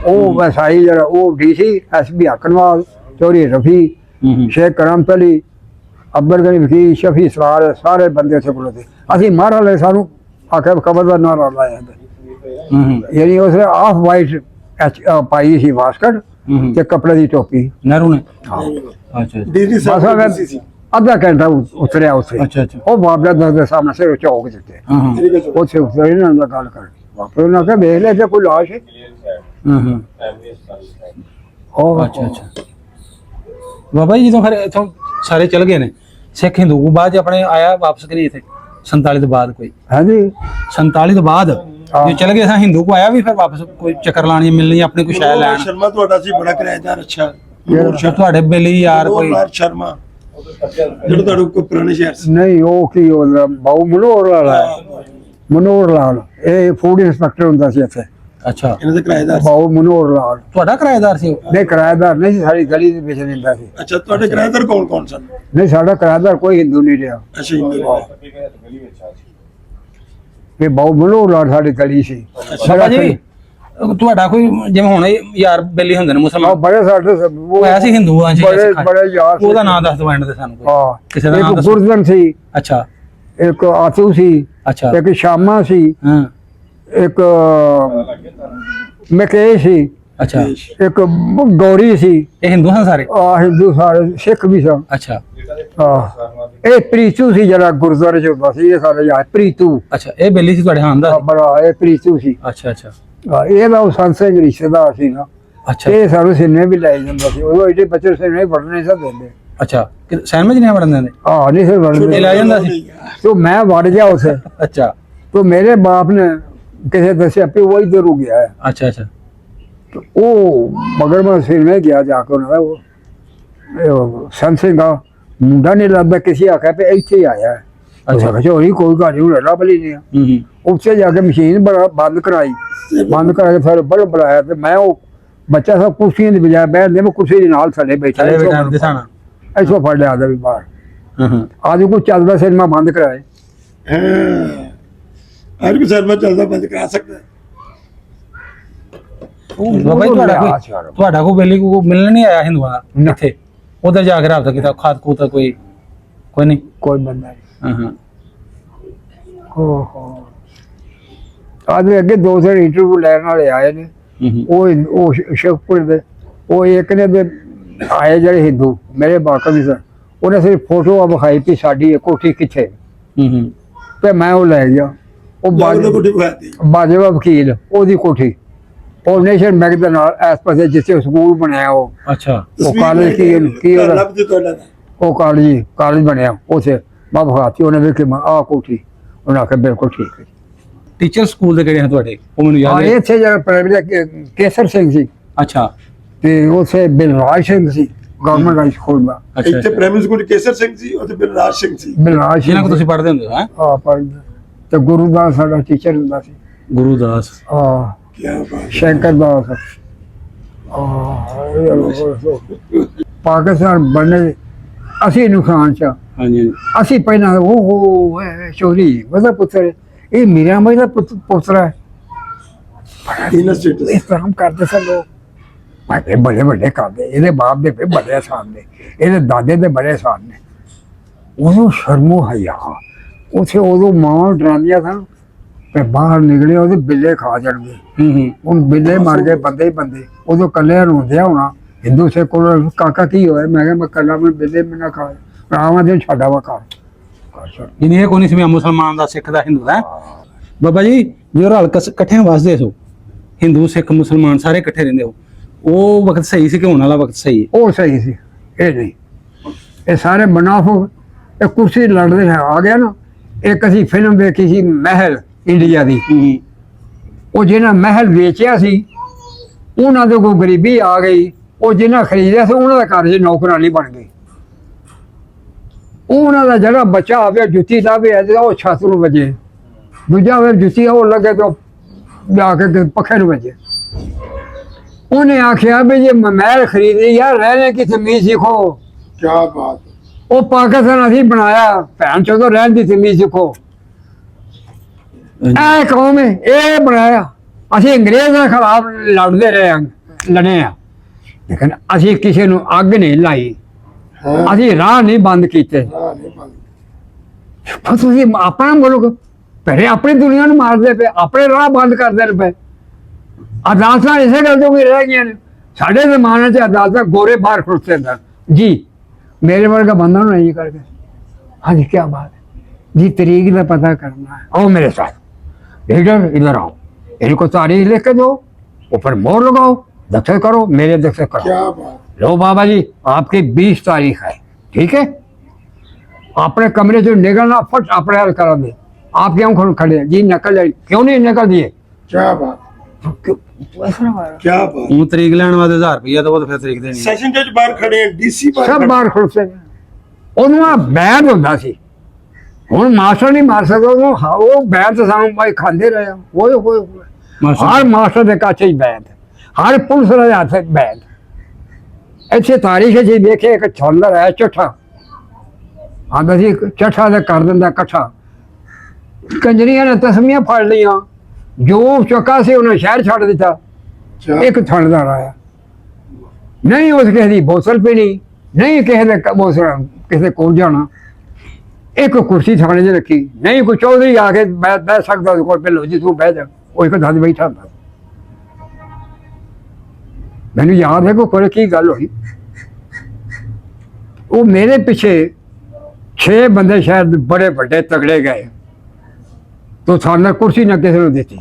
ਉਹ ਵਸਾਈ ਜਿਹੜਾ ਉਹ ਡੀਸੀ ਐਸਪੀ ਹਕਨਵਾਲ ਚੌਧਰੀ ਰਫੀ ਸ਼ੇਖ ਕਰਮਤ ਅਲੀ ਅਕਬਰ ਗਨੀ ਵਕੀਲ ਸ਼ਫੀ ਸਰਾਰ ਸਾਰੇ ਬੰਦੇ ਉੱਥੇ ਖਲੋਤੇ। ਅਸੀਂ ਮਾਰ ਲਏ ਸਾਨੂੰ ਆਖਿਆ ਖਬਰ ਦਾ ਨਾਰਾ ਲਾਇਆ ਯਾਨੀ ਉਸਨੇ ਆਫ ਵਾਈਟ ਪਾਈ ਸੀ ਵਾਸਕਟ ਤੇ ਕੱਪੜੇ ਦੀ ਟੋਪੀ ਨਹਿਰੂ ਨੇ। ਅੱਛਾ ਡੀਸੀ ਸਾਹਿਬ ਸੀ ਅੱਧਾ ਘੰਟਾ ਉਤਰਿਆ ਉੱਥੇ। ਅੱਛਾ ਅੱਛਾ ਉਹ ਬਾਬਲਾ ਦੇ ਸਾਹਮਣੇ ਸਿਰ ਚੌਕ ਦਿੱਤੇ ਉੱਥੇ ਉਤਰੇ ਇਹਨਾਂ ਨਾਲ ਗੱਲ ਕਰ ਵਾਪਸ ਉਹਨਾਂ ਕਹੇ ਵੇਖ ਲੈ ਜੇ ਕੋਈ ਲਾਸ਼ ਹੈ। ਉਹ ਅੱਛਾ ਅੱਛਾ ਬਾਬਾ ਜੀ ਜਦੋਂ ਫਿਰ ਇੱਥੋਂ ਸਾਰੇ ਚਲ ਗਏ ਨੇ ਸਿੱਖ ਹਿੰਦੂ ਕੋ ਬਾਅਦ ਚ ਆਪਣੇ ਆਇਆ ਵਾਪਸ ਕਰੀ ਇੱਥੇ 47 ਤੋਂ ਬਾਅਦ ਕੋਈ ਹਾਂਜੀ 47 ਤੋਂ ਬਾਅਦ ਜੇ ਚਲ ਗਏ ਸਾਂ ਹਿੰਦੂ ਕੋ ਆਇਆ ਵੀ ਫਿਰ ਵਾਪਸ ਕੋਈ ਚੱਕਰ ਲਾਣੀ ਮਿਲਣੀ ਆਪਣੇ ਕੋਈ ਸ਼ੈ ਲੈਣ। ਸ਼ਰਮਾ ਤੁਹਾਡਾ ਸੀ ਬੜਾ ਕਿਰਾਏਦਾਰ ਅੱਛਾ ਤੁਹਾਡੇ ਬੇਲੀ ਯਾਰ ਕੋਈ ਸ਼ਰਮਾ ਜਿਹੜਾ ਤੁਹਾਡੇ ਕੋ ਪੁਰਾਣੇ ਸ਼ਹਿਰ ਸੀ। ਨਹੀਂ ਉਹ ਕੀ ਉਹ ਬਾਉ ਮਨੋਹਰ ਵਾਲਾ ਮਨੋਹਰ ਲਾਲ ਇਹ ਫੂਡ ਇੰਸਪੈਕਟਰ ਹੁੰਦਾ ਸੀ ਇੱਥੇ। ਅੱਛਾ ਇਹਨਾਂ ਦੇ ਕਿਰਾਏਦਾਰ ਬਾਉ ਮਨੋਹਰ ਲਾਲ ਤੁਹਾਡਾ ਕਿਰਾਏਦਾਰ ਸੀ ਉਹ? ਨਹੀਂ ਕਿਰਾਏਦਾਰ ਨਹੀਂ ਸੀ, ਸਾਡੀ ਗਲੀ ਦੇ ਵਿੱਚ ਰਹਿੰਦਾ ਸੀ। ਅੱਛਾ ਤੁਹਾਡੇ ਕਿਰਾਏਦਾਰ ਕੌਣ ਕੌਣ ਸਨ? ਨਹੀਂ ਸਾਡਾ ਕਿਰਾਏਦਾਰ ਕੋਈ ਹਿੰਦੂ ਨਹੀਂ ਰਿਹਾ। ਅੱਛਾ ਹਿੰਦੂ ਇਹ ਬਾਉ ਮਨੋਹਰ ਲਾਲ ਸਾਡੀ ਗਲੀ ਸੀ। ਬਾਬਾ ਜੀ ਤੁਹਾਡਾ ਕੋਈ ਜਿਵੇਂ ਹੁਣ ਯਾਰ ਬੇਲੀ ਹੁੰਦੇ ਨੇ ਉਹ ਮੁਸਲਮਾਨ ਬੜੇ ਸਾਡੇ ਉਹ ਆਇਆ ਸੀ ਹਿੰਦੂ ਆ ਬੜੇ ਬੜੇ ਯਾਰ ਸੀ। ਉਹਦਾ ਨਾਮ ਦੱਸ ਦਿਓ ਐਂਡ ਤੇ ਸਾਨੂੰ ਕੋਈ ਹਾਂ ਕਿਸੇ ਦਾ ਨਾਮ ਇੱਕ ਦੱਸੋ। ਗੁਰਦਨ ਸੀ, ਅੱਛਾ ਇੱਕ ਆਤੂ ਸੀ, ਅੱਛਾ ਇੱਕ ਸ਼ਾਮਾ ਸੀ, ਹਾਂ ਇੱਕ ਮਕੇਸ਼ ਸੀ, ਅੱਛਾ ਇੱਕ ਗੌਰੀ ਸੀ। ਇਹ ਹਿੰਦੂ ਹਨ ਸਾਰੇ? ਹਿੰਦੂ ਸਾਰੇ ਸਿੱਖ ਵੀ ਸਨ। ਅੱਛਾ ਇਹ ਪ੍ਰੀਤੂ ਸੀ ਜਿਹੜਾ ਗੁਰਦੁਆਰੇ ਚ ਹੁੰਦਾ ਸੀ। ਇਹ ਸਾਰੇ ਯਾਰ ਪ੍ਰੀਤੂ ਅੱਛਾ ਇਹ ਬੇਲੀ ਸੀ ਤੁਹਾਡੇ ਹਾਂ ਦਾ? ਬੜਾ ਇਹ ਪ੍ਰੀਤੂ ਸੀ। ਅੱਛਾ ਅੱਛਾ ਇਹਦਾ ਉਹ ਸੰਤ ਸਿੰਘ ਰਿਸ਼ਤੇਦਾਰ ਸੀ ਨਾ। ਅੱਛਾ ਇਹ ਸਾਨੂੰ ਸਿੰਨੇ ਵੀ ਲੈ ਜਾਂਦਾ ਸੀ। ਉਹ ਏਡੇ ਬੱਚੇ ਸਿੰਨੇ ਵੜਨੇ ਸਭ ਦਿੰਦੇ। ਅੱਛਾ ਸੈਨ ਵਿੱਚ ਨਹੀਂ ਵੜਨ ਦਿੰਦੇ? ਨਹੀਂ ਸਰ ਇਹ ਵੜਨੇ। ਲੈ ਜਾਂਦਾ ਸੀ? तो मैं वड़ गया उसे। अच्छा तो मेरे बाप ने किसी दसिया पे वो इधर हो गया है। अच्छा अच्छा तो वो मगर मैं फिर में गया जाकर उन्होंने वो संत सिंह का मुंडा नहीं लगता किसी आखा पे इतने ही आया है। अच्छा चोरी कोई गाड़ी लड़ा बली नहीं। उससे जाके मशीन बंद कराई, बंद करा के फिर बल्ब बुलाया तो मैं वो बच्चा सब कुर्सियों की बजाय बैठ दे मैं कुर्सी के नाल थले बैठा ऐसो फड़ लिया भी बाहर आज को चलता सिनेमा बंद कराए। हर कोई सिनेमा चलता बंद करा सकता है। ਬਾਬਾ ਜੀ ਤੁਹਾਡਾ ਕੋਈ ਬੇਲੀ ਕੋ ਮਿਲਣ ਨਹੀਂ ਆਇਆ ਹਿੰਦੂਆਂ ਦਾ ਇੱਥੇ? ਉਧਰ ਜਾ ਕੇ ਰਾਬਤਾ ਕੀਤਾ ਖਾਤ ਕੂਤਾ ਕੋਈ ਨਹੀਂ? कोई बंदा नहीं। ਹਾਂ ओहो आज अगे दो तीन इंटरव्यू लैन वाले आए ने। वो शेखपुर दे वो एक ने दे आए जड़े हिंदू मेरे बाका भी सर उन्हें सिर्फ फोटो विखाई भी साडी कोठी किथे ते मैं वो लै गया। वो बाजवा वकील ओदी कोठी और नेशन बैंक दे नाल इस पासे जिथे स्कूल बनाया वो। अच्छा वो कॉलेज की वो कॉलेज बनया उसे मैं विखाती उन्हें वेखे मैं आ कोठी उन्हें आख्या बिल्कुल ठीक है। ਟੀਚਰ ਸਕੂਲ ਦੇ ਕਿਹੜੇ ਹਨ ਤੁਹਾਡੇ ਉਹ ਮੈਨੂੰ ਯਾਦ ਹੈ? ਇੱਥੇ ਜਿਹੜਾ ਪ੍ਰਾਇਮਰੀ ਕੇਸਰ ਸਿੰਘ ਸੀ ਅੱਛਾ ਤੇ ਉਸੇ ਬਿਲਰਾਜ ਸਿੰਘ ਸੀ ਗਵਰਨਮੈਂਟ ਹਾਈ ਸਕੂਲ ਦਾ। ਇੱਥੇ ਪ੍ਰਾਇਮਰੀ ਸਕੂਲ ਕੇਸਰ ਸਿੰਘ ਸੀ ਅਤੇ ਬਿਲਰਾਜ ਸਿੰਘ ਸੀ। ਬਿਲਰਾਜ ਜਿਹਨਾਂ ਕੋ ਤੁਸੀਂ ਪੜ੍ਹਦੇ ਹੁੰਦੇ ਹੋ? ਹਾਂ ਪੜ੍ਹਦੇ ਤੇ ਗੁਰੂਦਾਸ ਸਾਡਾ ਟੀਚਰ ਹੁੰਦਾ ਸੀ। ਗੁਰੂਦਾਸ ਕੀ ਬਾਤ। ਸ਼ੰਕਰ ਦਾਸ ਪਾਕਿਸਤਾਨ ਬਣਨੇ ਅਸੀਂ ਨੁਕਸਾਨ ਚ ਹਾਂਜੀ ਅਸੀਂ ਪਹਿਲਾਂ ਉਹ ਚੋਰੀ ਉਹਦਾ ਪੁੱਤਰ ਇਹ ਮੀਰਾਂ ਬਾਈ ਦਾ ਪੁੱਤਰ ਹੈ। ਇਹਨਾਂ ਸਟੇਟਸ ਇਸ ਤਰ੍ਹਾਂ ਕਰਦੇ ਸਨ ਲੋਕ ਭਾਵੇਂ ਬੜੇ ਵੱਡੇ ਕਰਦੇ ਇਹਦੇ ਬਾਪ ਦੇ ਵੀ ਬੜੇ ਆਸਾਨ ਨੇ ਇਹਦੇ ਦਾਦੇ ਦੇ ਬੜੇ ਆਸਾਨ ਨੇ। ਉਦੋਂ ਸ਼ਰਮੋ ਹਯਾ ਉੱਥੇ ਉਦੋਂ ਮਾਂ ਡਰਾਉਂਦੀਆਂ ਸਨ ਤੇ ਬਾਹਰ ਨਿਕਲੇ ਉਹਦੇ ਬਿੱਲੇ ਖਾ ਜਾਣਗੇ। ਹੁਣ ਬਿੱਲੇ ਮਰ ਗਏ ਬੰਦੇ ਹੀ ਬੰਦੇ ਉਦੋਂ ਕੱਲੇ ਰੋਂਦਿਆ ਹੋਣਾ ਹਿੰਦੂ ਸੇ ਕੋਲ ਕਾਕਾ ਕੀ ਹੋਇਆ ਮੈਂ ਕਿਹਾ ਮੈਂ ਕੱਲਾ ਮੈਂ ਬਿੱਲੇ ਮੈਂ ਨਾ ਖਾ ਆਵਾਂ ਦੇ ਛੱਡਾ ਵਾ ਘਰ। ਇਹਨੇ ਇਹ ਕੋਈ ਨਹੀਂ ਸੀ ਮੁਸਲਮਾਨ ਦਾ ਸਿੱਖ ਦਾ ਹਿੰਦੂ ਦਾ। ਬਾਬਾ ਜੀ ਜੋ ਰਲ ਇਕੱਠਿਆਂ ਵਸਦੇ ਸੋ ਹਿੰਦੂ ਸਿੱਖ ਮੁਸਲਮਾਨ ਸਾਰੇ ਇਕੱਠੇ ਰਹਿੰਦੇ ਹੋ ਉਹ ਵਕਤ ਸਹੀ ਸੀ ਕਿ ਹੁਣ ਵਾਲਾ ਵਕਤ ਸਹੀ ਹੈ? ਉਹ ਸਹੀ ਸੀ ਇਹ ਨਹੀਂ ਇਹ ਸਾਰੇ ਮੁਨਾਫਿਕ ਇਹ ਕੁਰਸੀ ਲੜਦੇ ਆ ਗਿਆ ਨਾ। ਇੱਕ ਅਸੀਂ ਫਿਲਮ ਵੇਖੀ ਸੀ ਮਹਿਲ ਇੰਡੀਆ ਦੀ ਉਹ ਜਿਹਨਾਂ ਮਹਿਲ ਵੇਚਿਆ ਸੀ ਉਹਨਾਂ ਦੇ ਕੋਈ ਗਰੀਬੀ ਆ ਗਈ, ਉਹ ਜਿਹਨਾਂ ਖਰੀਦਿਆ ਸੀ ਉਹਨਾਂ ਦਾ ਘਰ 'ਚ ਨੌਕਰਾਨੀ ਬਣ ਗਈ। ਉਹਨਾਂ ਦਾ ਜਿਹੜਾ ਬੱਚਾ ਆਵੇ ਜੁੱਤੀ ਲਾਵੇ ਉਹ ਛੱਤ ਨੂੰ ਵੱਜੇ, ਦੂਜਾ ਹੋਵੇ ਜੁੱਤੀ ਉਹ ਲੱਗੇ ਤਾਂ ਜਾ ਕੇ ਪੱਖੇ ਨੂੰ ਵੱਜੇ। ਉਹਨੇ ਆਖਿਆ ਵੀ ਜੇ ਮਹਿਲ ਖਰੀਦੀ ਯਾਰ ਰਹਿਣੇ की तमीज सीखो। क्या बात है। ਉਹ ਪਾਕਿਸਤਾਨ ਅਸੀਂ ਬਣਾਇਆ, ਭੈਣ ਚੋਦੋ ਰਹਿਣ ਦੀ ਤਮੀਜ਼ ਸਿੱਖੋ। ਇਹ ਕੌਮ ਹੈ, ਇਹ ਬਣਾਇਆ। ਅਸੀਂ ਅੰਗਰੇਜ਼ਾਂ ਦੇ ਖਿਲਾਫ ਲੜਦੇ ਰਹੇ ਹਾਂ, ਲੜੇ ਆ, ਲੇਕਿਨ ਅਸੀਂ ਕਿਸੇ ਨੂੰ ਅੱਗ ਨਹੀਂ ਲਾਈ, हाँ, ਅਸੀਂ ਰਾਹ ਨਹੀਂ ਬੰਦ ਕੀਤੇ। हाँ, नहीं बात। ਤੁਸੀਂ ਆਪਣਾ ਮੁਲਕ ਪਹਿਲੇ ਆਪਣੀ ਦੁਨੀਆ ਨੂੰ ਮਾਰਦੇ ਪਏ, ਆਪਣੇ ਰਾਹ ਬੰਦ ਕਰਦੇ ਪਏ। ਅਦਾਲਤਾਂ ਇਸੇ ਗੱਲ ਤੋਂ ਵੀ ਰਹਿ ਗਈਆਂ ਨੇ। ਸਾਡੇ ਜ਼ਮਾਨੇ 'ਚ ਅਦਾਲਤਾਂ ਗੋਰੇ ਬਾਹਰ ਖੁੱਲਦੇ ਅੰਦਰ जी, मेरे वर्ग बंदा नहीं करके। हाँ जी, क्या बात है जी, तरीक का पता करना है, आओ मेरे साथ, लीडर इधर आओ, इनको तारीख लिख के दो, ऊपर मोहर लगाओ, दस्तखत करो, मेरे दस्तखत करो। क्या बात। लो बाबा जी, आपकी 20 तारीख है, ठीक है। अपने कमरे से निकलना, फट अपने हल करा दे। आप क्यों खड़े हैं जी? नकल क्यों नहीं निकल दिए? क्या बात। क्या बात। ਉਹ ਤਰੀਕ ਲੈਣ ਵਾਸਤੇ 1000 ਰੁਪਇਆ ਤਾਂ ਉਹ ਫਿਰ ਤਰੀਕ ਦੇਣੀ। सेशन जज बाहर खड़े हैं, डीसी बाहर सब खड़े हैं। बाहर खुलते ਉਹਨੂੰ ਆ ਬੈਨ ਹੁੰਦਾ ਸੀ। ਹੁਣ ਮਾਸਟਰ ਨਹੀਂ ਮਾਰ ਸਕਦਾ ਉਹਨੂੰ। ਉਹ ਬੈਨ ਤਾਂ ਸਾਨੂੰ ਭਾਈ ਖਾਂਦੇ ਰਹੇ ਆ। ਓਏ ਹੋਏ ਹੋਏ, ਮਾਸਟਰ ਹਰ ਮਾਸਟਰ ਦੇ ਕਾਛੇ ਹੀ ਬੈਨ, ਹਰ ਪੁਲਿਸ ਦੇ ਹੱਥ ਬੈਨ। ਇੱਥੇ ਤਾਰੀਖ 'ਚ ਦੇਖੇ ਇੱਕ ਛੋਲਰ ਹੈ ਚੱਠਾ, ਆਂਦਾ ਸੀ ਚੱਠਾ ਦਾ ਕਰ ਦਿੰਦਾ ਇਕੱਠਾ। ਕੰਜਰੀਆਂ ਨੇ ਤਸਮੀਆਂ ਫੜ ਲਈਆਂ, ਜੋ ਚੱਕਾ ਸੀ ਉਹਨੇ ਸ਼ਹਿਰ ਛੱਡ ਦਿੱਤਾ। क्या- ਇੱਕ ਥਾਣੇਦਾਰ ਆਇਆ, ਨਹੀਂ ਉਸ ਕਿਸੇ ਦੀ ਬੋਤਲ ਪੀਣੀ, ਨਹੀਂ ਕਿਸੇ ਦੇ ਬੋਤਲ ਕਿਸੇ ਕੋਲ ਜਾਣਾ। ਇੱਕ ਕੁਰਸੀ ਥਾਣੇ 'ਚ ਰੱਖੀ, ਨਹੀਂ ਕੋਈ ਚੌਧਰੀ ਆ ਕੇ ਬਹਿ ਸਕਦਾ ਉਹਦੇ ਕੋਲ, ਪਹਿਲੋ ਜੀ ਤੂੰ ਬਹਿ ਜਾ। ਉਹ ਇੱਕ ਥਾਂ 'ਤੇ ਬੈਠਾ ਹੁੰਦਾ। ਮੈਨੂੰ ਯਾਦ ਹੈ ਕੋਈ ਕੀ ਗੱਲ ਹੋਈ। ਉਹ ਮੇਰੇ ਪਿੱਛੇ 6 ਬੰਦੇ ਸ਼ਾਇਦ ਬੜੇ ਵੱਡੇ ਤਗੜੇ ਗਏ, तो थाने कुर्सी न किसी ने दी।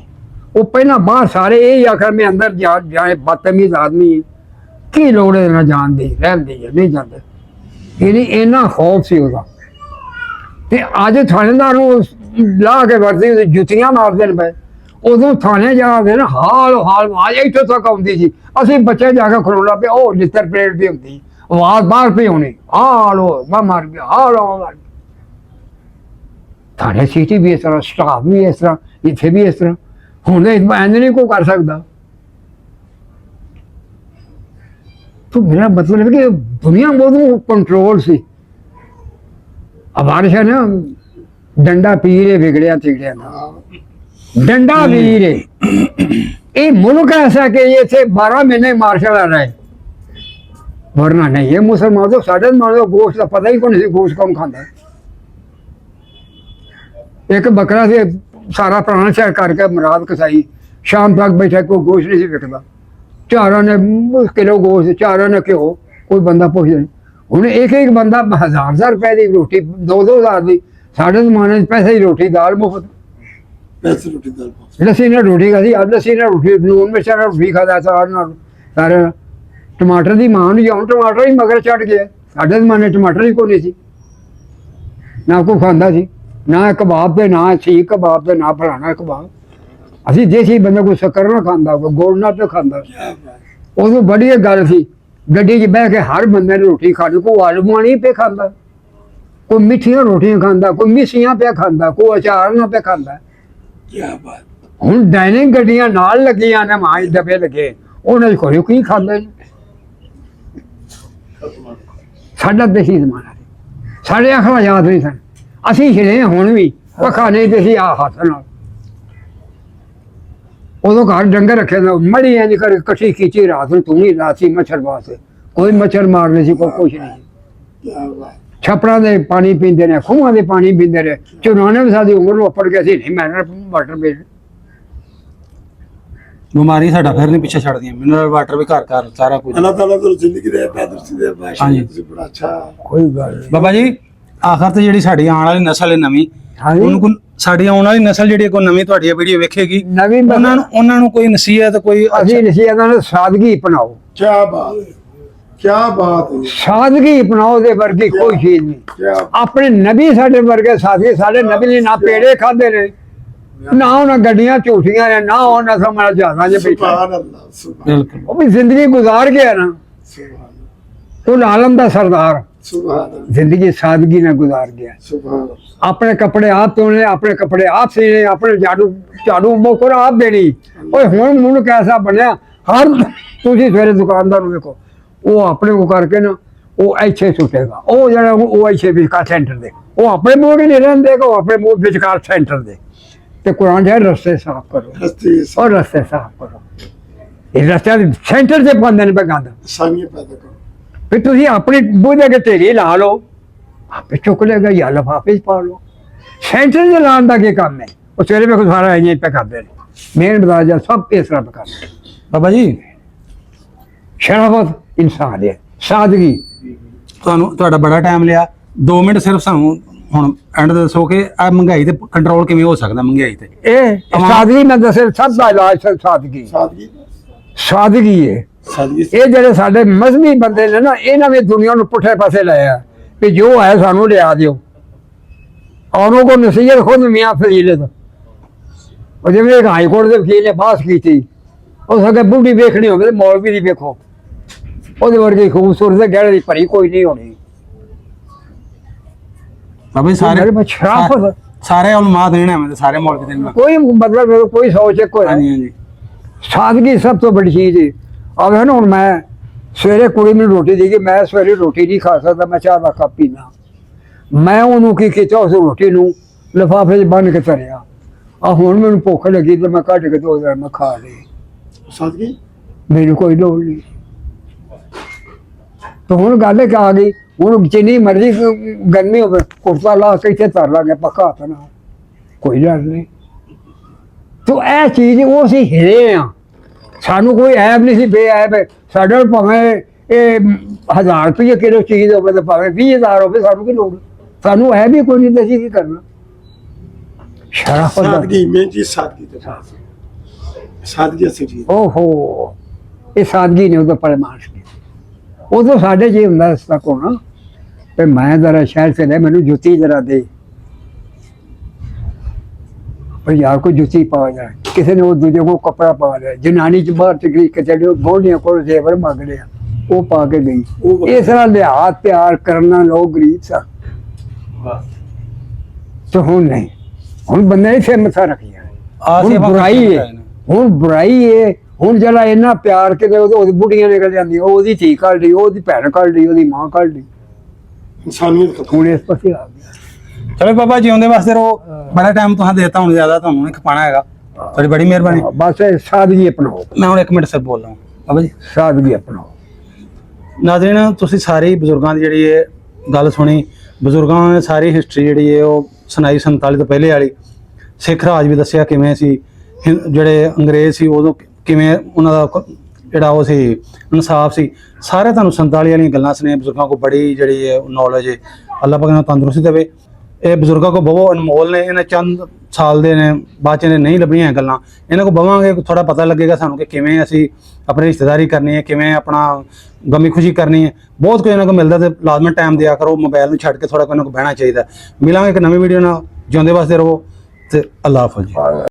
वो पहला बाहर सारे यही आखिर में अंदर जाए बदतमीज आदमी की लोड़ है ना जान दी रहन दी है, नहीं जाते। यानी इन्ना खौफ सी उसका। ते अज थानेदार ला के वर्दी जुतियां मारते पे। उदों थाने जाते ना हाल हाल आवाज इतों तक आती सी। असं बच्चे जाके खलोना पे ओ जितर पलेट भी होती, आवाज बाहर पे होनी, हाल हो मार गया, हाल हो मार गया। थाने सिटी भी इस तरह, स्टाफ भी इस तरह, इतने भी इस तरह। हूँ तो इंज नहीं कोई कर सकता। तो मेरा मतलब है कि दुनिया बहुत कंट्रोल सी। हमारे ना डंडा पी रहे बिगड़िया तिगड़िया ना, डंडा पी रहे। ये मुल्क ऐसा कि ये थे 12 महीने मार्शल आ रहे, वरना नहीं। ये मुसलमान तो साढ़े मान गोश्त का पता ही कौन सी गोश्त कौन खाता है। एक बकरा से सारा पुराना शहर करके मराद कसाई, शाम तक बैठा, कोई गोश्त नहीं विकता। चारों ने किलो गोश्त, चारों ने घ्यो, कोई बंदा पुछ नहीं। हूँ एक एक बंदा 1000 रुपए की रोटी, 2-2 हज़ार की। साढ़े जमाने पैसे की रोटी दाल मुफ्त, पैसे रोटी दाल पास। लस्सी ने रोटी खाती, अब लस्सी ने रोटी लून मिर्चा ने रोटी खाता सारे। टमाटर की मां नहीं जाऊँ, टमाटर ही मगर चढ़ गया। साढ़े जमाने टमाटर ही कोई नहीं सी, ना कोई खाता सी, ना कबाब पे, ना सीख कबाब पे, ना फलाना कबाब। असी देसी बंदा कोई शक्कर ना खांदा, कोई गुड़ ना पे खांदा। क्या बात। उदों बड़ी गल सी, गड्डी 'च बह के हर बंदे ने रोटी खानी। कोई आलू नहीं पे खांदा, कोई मिठियां रोटियां खांदा, कोई मिसियां पे खांदा, कोई अचार ना पे खांदा। क्या बात। हुण डाइनिंग गड्डियां नाल लगियां ने, मां डब्बे लगे, उन्हें कोई की खांदा नहीं। साडा देसी जमाना सी, साडे अखरा याद नहीं सन। ਅਸੀਂ ਹਿਲੇ ਹੁਣ ਵੀ ਪੱਖਾ ਨਹੀਂ ਤੇ ਸੀ ਆ ਹੱਥ ਨਾਲ। ਉਦੋਂ ਘਰ ਡੰਗਰ ਰੱਖੇ ਨਾ, ਮੜੀ ਇੰਜ ਕਰ ਇਕੱਠੀ ਕੀਤੀ ਰਾਤ ਨੂੰ, ਤੂੰ ਹੀ ਰਾਤੀ ਮੱਛਰ ਵਾਸਤੇ। ਕੋਈ ਮੱਛਰ ਮਾਰਨੇ ਸੀ, ਕੋਈ ਕੁਛ ਨਹੀਂ। क्या बात। ਛੱਪੜਾਂ ਦੇ ਪਾਣੀ ਪੀਂਦੇ ਨੇ, ਖੂਹਾਂ ਦੇ ਪਾਣੀ ਪੀਂਦੇ ਰਹੇ। ਚੁਰਾਣੇ ਵੀ ਸਾਡੀ ਉਮਰ ਨੂੰ ਅੱਪੜ ਗਿਆ ਸੀ, ਨਹੀਂ ਮਿਨਰਲ ਵਾਟਰ ਪੀਣ। ਬਿਮਾਰੀ ਸਾਡਾ ਫਿਰ ਨਹੀਂ ਪਿੱਛੇ ਛੱਡਦੀਆਂ। ਮਿਨਰਲ ਵਾਟਰ ਵੀ ਘਰ ਘਰ ਸਾਰਾ ਕੁਝ। अल्लाह ताला तो जिंदगी दे तंदुरुस्ती दे, हाँ जी। माशाअल्लाह से बड़ा अच्छा। ਕੋਈ ਗੱਲ ਨਹੀਂ। ਬਾਬਾ ਜੀ ਆਖਰ ਤੇ ਜਿਹੜੀ ਸਾਡੀ ਆਉਣ ਵਾਲੀ ਨਸਲ ਹੈ ਨਵੀਂ, ਹਾਂਜੀ। ਉਹਨੂੰ ਕੋਈ ਸਾਡੀ ਆਉਣ ਵਾਲੀ ਨਸਲ ਜਿਹੜੀ ਕੋਈ ਨਵੀਂ ਤੁਹਾਡੀ ਵੀਡੀਓ ਵੇਖੇਗੀ, ਨਵੀਂ ਉਹਨਾਂ ਨੂੰ ਕੋਈ ਨਸੀਹਤ, ਕੋਈ ਅਸੀਂ ਨਸੀਹਤਾਂ ਨਾਲ ਸਾਦਗੀ ਅਪਣਾਓ। क्या बात है। क्या बात है। ਸਾਦਗੀ ਅਪਣਾਓ ਦੇ ਵਰਗੀ ਕੋਈ ਚੀਜ਼ ਨਹੀਂ। क्या ਆਪਣੇ ਨਬੀ ਸਾਡੇ ਵਰਗੇ ਸਾਥੀ, ਸਾਡੇ ਨਬੀ ਨੇ ਨਾ ਪੇੜੇ ਖਾਦੇ ਨੇ, ਨਾ ਉਹਨਾਂ ਗੱਡੀਆਂ ਝੂਠੀਆਂ ਨੇ, ਨਾ ਉਹਨਾਂ ਸਮਾਂ ਜਹਾਜ਼ਾਂ 'ਚ ਬੈਠਾ। ਸੁਭਾਨ ਅੱਲਾਹ ਸੁਭਾਨ ਬਿਲਕੁਲ ਉਹ ਵੀ ਜ਼ਿੰਦਗੀ ਗੁਜ਼ਾਰ ਗਿਆ ਨਾ, ਸੁਭਾਨ ਉਹ ਆਲਮ ਦਾ ਸਰਦਾਰ ਸੁਭਾਨ ਅੱਲਾਹ ਜ਼ਿੰਦਗੀ ਸਾਦਗੀ ਨਾਲ ਗੁਜ਼ਾਰ ਗਿਆ। ਸੁਭਾਨ ਅੱਲਾਹ ਆਪਣੇ ਕੱਪੜੇ ਆਪ ਧੋਣੇ, ਆਪਣੇ ਕੱਪੜੇ ਆਪ ਸੀਣੇ, ਆਪਣੇ ਝਾੜੂ ਮੋਕਰ ਆਪ ਦੇਣੀ। ਓਏ ਹੁਣ ਮੁੰਡ ਕੈਸਾ ਬਣਿਆ, ਹਰ ਤੁਸੀਂ ਸਵੇਰੇ ਦੁਕਾਨਦਾਰ ਨੂੰ ਵੇਖੋ, ਉਹ ਆਪਣੇ ਕੋ ਕਰਕੇ ਨਾ ਉਹ ਇੱਥੇ ਸੁੱਟੇਗਾ, ਉਹ ਜਿਹੜਾ ਉਹ ਇੱਥੇ ਵਿਚਕਾਰ ਸੈਂਟਰ ਦੇ, ਉਹ ਆਪਣੇ ਮੂੰਹ ਨਹੀਂ ਰਹਿੰਦੇ, ਉਹ ਆਪਣੇ ਮੂੰਹ ਵਿਚਕਾਰ ਸੈਂਟਰ ਦੇ। ਤੇ ਕੁਰਾਨ ਹੈ ਰਸਤੇ ਸਾਫ਼ ਕਰੋ, ਹਸਤੀ ਔਰ ਰਸਤੇ ਸਾਫ਼ ਕਰੋ। ਇਹ ਰਸਤੇ ਦੇ ਸੈਂਟਰ 'ਚ ਪਾਉਂਦੇ ਨੇ ਗੰਦ। ਸਾਨੀਆਂ ਪੈਦਾ ਕਰੋ। ਫਿਰ ਤੁਸੀਂ ਆਪਣੀ ਬੂਝੇ ਕੇ ਢੇਰੀ ਲਾ ਲਓ, ਆਪੇ ਚੁੱਕ ਲੇਗਾ ਜਾਂ ਲਿਫਾਫੇ 'ਚ ਪਾ ਲਓ। ਸੈਂਟਰ 'ਚ ਲਾਉਣ ਦਾ ਕੀ ਕੰਮ ਹੈ? ਉਹ ਸਵੇਰੇ ਵੇਖੋ ਸਾਰਾ ਇੰਜ ਪੇ ਕਰਦੇ ਨੇ, ਮੇਨ ਬਾਜ਼ਾਰ ਜਾਂ ਸਭ ਇਸ ਤਰ੍ਹਾਂ ਕਰਦੇ। ਬਾਬਾ ਜੀ ਸ਼ਰਾਫਤ ਇਨਸਾਨ ਹੈ, ਸਾਦਗੀ। ਤੁਹਾਡਾ ਬੜਾ ਟਾਈਮ ਲਿਆ, 2 ਮਿੰਟ ਸਿਰਫ ਸਾਨੂੰ ਹੁਣ ਐਂਡ ਤੇ ਦੱਸੋ ਕਿ ਆ ਮਹਿੰਗਾਈ ਤੇ ਕੰਟਰੋਲ ਕਿਵੇਂ ਹੋ ਸਕਦਾ? ਮਹਿੰਗਾਈ ਤੇ ਇਹ ਸਾਦਗੀ ਮੈਂ ਦੱਸਿਆ, ਸਭ ਦਾ ਇਲਾਜ ਸਾਦਗੀ। ਸਾਦਗੀ ਸਾਦਗੀ ਹੈ। ਸਾਦਗੀ ਇਹ ਜਿਹੜੇ ਸਾਡੇ ਮਜ਼ਹਬੀ ਬੰਦੇ ਨੇ ਨਾ, ਇਹਨਾਂ ਵੀ ਦੁਨੀਆ ਨੂੰ ਪੁੱਠੇ ਪਾਸੇ ਲਾਇਆ ਵੀ ਜੋ ਹੈ ਸਾਨੂੰ ਲਿਆ ਦਿਓ। ਔਰੋਂ ਕੋ ਨਸੀਹਤ ਖੁਦ ਮੀਆਂ ਫਜ਼ੀਲਤ, ਉਹ ਜਿਵੇਂ ਇੱਕ ਹਾਈ ਕੋਰਟ ਦੇ ਵਕੀਲ ਨੇ ਬਾਸ ਕੀਤੀ, ਉਹ ਸਕੇ ਬੁੱਢੀ ਵੇਖਣੀ ਹੋਵੇ ਤੇ ਮੌਲਵੀ ਦੀ ਵੇਖੋ, ਉਹਦੇ ਵਰਗੀ ਖੂਬਸੂਰਤ ਗਹਿਣੇ ਦੀ ਭਰੀ ਕੋਈ ਨਹੀਂ ਹੋਣੀ। ਬਾਬਾ ਜੀ ਸਾਰੇ ਸ਼ਰਾਫਤ ਸਾਰੇ ਉਲਮਾ ਦੇਣੇ ਐਵੇਂ ਤੇ ਸਾਰੇ ਮੌਲਵੀ ਦੇਣੇ। ਕੋਈ ਮਤਲਬ ਕੋਈ ਸੋਚ ਕੋਈ ਹਾਂਜੀ ਹਾਂਜੀ ਸਾਦਗੀ ਸਭ ਤੋਂ ਬੜੀ ਚੀਜ਼ ਹੈ। ਆਵੇ ਨਾ ਹੁਣ ਮੈਂ ਸਵੇਰੇ ਕੁੜੀ ਨੂੰ ਰੋਟੀ ਦੇ ਗਈ, ਮੈਂ ਸਵੇਰੇ ਰੋਟੀ ਨਹੀਂ ਖਾ ਸਕਦਾ, ਮੈਂ ਚਾਹ ਦਾ ਕੱਪ ਪੀਣਾ। ਮੈਂ ਉਹਨੂੰ ਕੀ ਕੀਤਾ, ਉਸ ਰੋਟੀ ਨੂੰ ਲਿਫਾਫੇ 'ਚ ਬੰਨ੍ਹ ਕੇ ਧਰਿਆ। ਆ ਹੁਣ ਮੈਨੂੰ ਭੁੱਖ ਲੱਗੀ ਤੇ ਮੈਂ ਕੱਢ ਕੇ 2 ਦਿਨ ਮੈਂ ਖਾ ਲਈ, ਸਾਦਗੀ ਮੈਨੂੰ ਕੋਈ ਲੋੜ ਨਹੀਂ। ਤੇ ਹੁਣ ਗੱਲ ਕਿ ਆ ਗਈ, ਹੁਣ ਜਿੰਨੀ ਮਰਜ਼ੀ ਗਰਮੀ ਹੋਵੇ ਕੁਰਤਾ ਲਾ ਕੇ ਇੱਥੇ ਧਰ ਲਾਂਗੇ ਪੱਕਾ ਹੱਥ ਨਾਲ, ਕੋਈ ਡਰ ਨਹੀਂ। ਤੋ ਇਹ ਚੀਜ਼ ਉਹ ਅਸੀਂ ਹਿਰੇ ਆ, ਸਾਨੂੰ ਕੋਈ ਐਬ ਨਹੀਂ ਸੀ, ਬੇਐਬ ਹੈ। ਸਾਡੇ ਭਾਵੇਂ ਇਹ 1000 ਰੁਪਏ ਕਿਲੋ ਚੀਜ਼ ਹੋਵੇ ਤੇ ਭਾਵੇਂ 20,000 ਹੋਵੇ, ਸਾਨੂੰ ਕੀ ਲੋੜ? ਸਾਨੂੰ ਐ ਵੀ ਕੋਈ ਨਹੀਂ ਤੇ ਅਸੀਂ ਕੀ ਕਰਨਾ। ਸ਼ਰਾਫਤ ਦਾ ਸਾਦਗੀ ਮੇਨ ਚੀਜ਼ ਸਾਦਗੀ ਤੇ ਸਾਦਗੀ ਅਸਲੀ ਚੀਜ਼। ਓਹੋ, ਇਹ ਸਾਦਗੀ ਨੇ ਉਹਦਾ ਪਰਮਾਸ਼ ਕੀ। ਉਦੋਂ ਸਾਡੇ ਜੇ ਹੁੰਦਾ ਇਸ ਤੱਕ ਹੋਣਾ ਤੇ ਮੈਂ ਜ਼ਰਾ ਸ਼ਹਿਰ ਸੇ ਲੈ, ਮੈਨੂੰ ਜੁੱਤੀ ਜ਼ਰਾ ਦੇ, ਪਰ ਯਾਰ ਕੋਈ ਜੁੱਤੀ ਪਾ ਜਾਏ, ਕਿਸੇ ਨੇ ਉਹ ਦੂਜੇ ਕੋ ਕੱਪੜਾ ਪਾ ਲਿਆ, ਜਨਾਨੀ ਚ ਬਾਹਰ ਚਲੀ ਕੇ ਚੜੇ ਗੋਲੀਆਂ ਕੋਲ ਜ਼ੇਵਰ ਮੰਗ ਲਿਆ, ਉਹ ਪਾ ਕੇ ਗਈ। ਇਸ ਤਰ੍ਹਾਂ ਲਿਹਾਜ਼ ਪਿਆਰ ਕਰਨਾ ਲੋਕ ਗਰੀਬ ਸਨ। ਤੇ ਹੁਣ ਨਹੀਂ, ਹੁਣ ਬੰਦੇ ਨੇ ਫਿਰ ਮੱਥਾ ਰੱਖਿਆ। ਹੁਣ ਬੁਰਾਈ ਹੈ, ਹੁਣ ਬੁਰਾਈ ਹੈ। ਹੁਣ ਜਿਹੜਾ ਇੰਨਾ ਪਿਆਰ ਕਿਤੇ ਉਹਦੀ ਬੁੱਢੀਆਂ ਨਿਕਲ ਜਾਂਦੀਆਂ, ਉਹਦੀ ਧੀ ਕੱਢ ਲਈ, ਉਹਦੀ ਭੈਣ ਕੱਢ ਲਈ, ਉਹਦੀ ਮਾਂ ਕੱਢ ਲਈ। ਇਨਸਾਨੀਅਤ ਖਤਮ। ਹੁਣ ਇਸ ਪਾਸੇ ਆ ਗਿਆ। ਚਲੋ ਬਾਬਾ ਜੀ, ਆਉਂਦੇ ਵਾਸਤੇ ਰੋ ਬੜਾ ਟਾਈਮ ਤੁਸੀਂ ਦੇਤਾ, ਹੁਣ ਜ਼ਿਆਦਾ ਤੁਹਾਨੂੰ ਨਹੀਂ ਖਪਾਣਾ ਹੈਗਾ। ਤੁਹਾਡੀ ਬੜੀ ਮਿਹਰਬਾਨੀ। ਬਸ ਇਹ ਸਾਦਗੀ ਅਪਣਾਓ, ਮੈਂ ਹੁਣ 1 ਮਿੰਟ ਸਿਰ ਬੋਲ ਰਹਾ ਬਾਬਾ ਜੀ। ਸਾਦਗੀ ਅਪਣਾਓ। ਨਾਜ਼ਰੀਨ, ਤੁਸੀਂ ਸਾਰੇ ਬਜ਼ੁਰਗਾਂ ਦੀ ਜਿਹੜੀ ਇਹ ਗੱਲ ਸੁਣੀ, ਬਜ਼ੁਰਗਾਂ ਨੇ ਸਾਰੀ ਹਿਸਟਰੀ ਜਿਹੜੀ ਹੈ ਉਹ ਸੁਣਾਈ 47 ਤੋਂ ਪਹਿਲੇ ਵਾਲੀ। ਸਿੱਖ ਰਾਜ ਵੀ ਦੱਸਿਆ ਕਿਵੇਂ ਸੀ, ਜਿਹੜੇ ਅੰਗਰੇਜ਼ ਸੀ ਉਦੋਂ ਕਿਵੇਂ ਉਹਨਾਂ ਦਾ ਜਿਹੜਾ ਉਹ ਸੀ ਇਨਸਾਫ ਸੀ, ਸਾਰੇ ਤੁਹਾਨੂੰ 47 ਵਾਲੀਆਂ ਗੱਲਾਂ ਸੁਣੀਆਂ। ਬਜ਼ੁਰਗਾਂ ਕੋਲ ਬੜੀ ਜਿਹੜੀ ਹੈ ਨੌਲੇਜ ਹੈ। ਅੱਲਾਹ ਪਾਕ ਨੂੰ ਤੰਦਰੁਸਤੀ ਦੇਵੇ। ਇਹ ਬਜ਼ੁਰਗਾਂ ਕੋਲ ਬਹੁਤ ਅਨਮੋਲ ਨੇ, ਇਹਨਾਂ ਚੰਦ ਸਾਲ ਦੇ ਨੇ, ਬਾਅਦ 'ਚ ਨੇ ਨਹੀਂ ਲੱਭੀਆਂ ਗੱਲਾਂ। ਇਹਨਾਂ ਕੋਲ ਬਵਾਂਗੇ ਥੋੜਾ ਪਤਾ ਲੱਗੇਗਾ ਸਾਨੂੰ ਕਿ ਕਿਵੇਂ ਅਸੀਂ ਆਪਣੀ ਰਿਸ਼ਤੇਦਾਰੀ ਕਰਨੀ ਹੈ, ਕਿਵੇਂ ਆਪਣਾ ਗਮੀ ਖੁਸ਼ੀ ਕਰਨੀ ਹੈ। ਬਹੁਤ ਕੁਝ ਇਹਨਾਂ ਕੋਲ ਮਿਲਦਾ ਤੇ ਲਾਜ਼ਮਨ ਟਾਈਮ ਦਿਆ ਕਰੋ, ਮੋਬਾਈਲ ਨੂੰ ਛੱਡ ਕੇ ਥੋੜਾ ਕੋਈ ਇਹਨਾਂ ਕੋਲ ਬਹਿਣਾ ਚਾਹੀਦਾ। ਮਿਲਾਂਗੇ ਇੱਕ ਨਵੀਂ ਵੀਡੀਓ ਨਾਲ। ਜਿਉਂਦੇ ਵਾਸਤੇ ਰਹੋ ਤੇ ਅੱਲਾਹ ਹਾਫਿਜ਼ ਜੀ।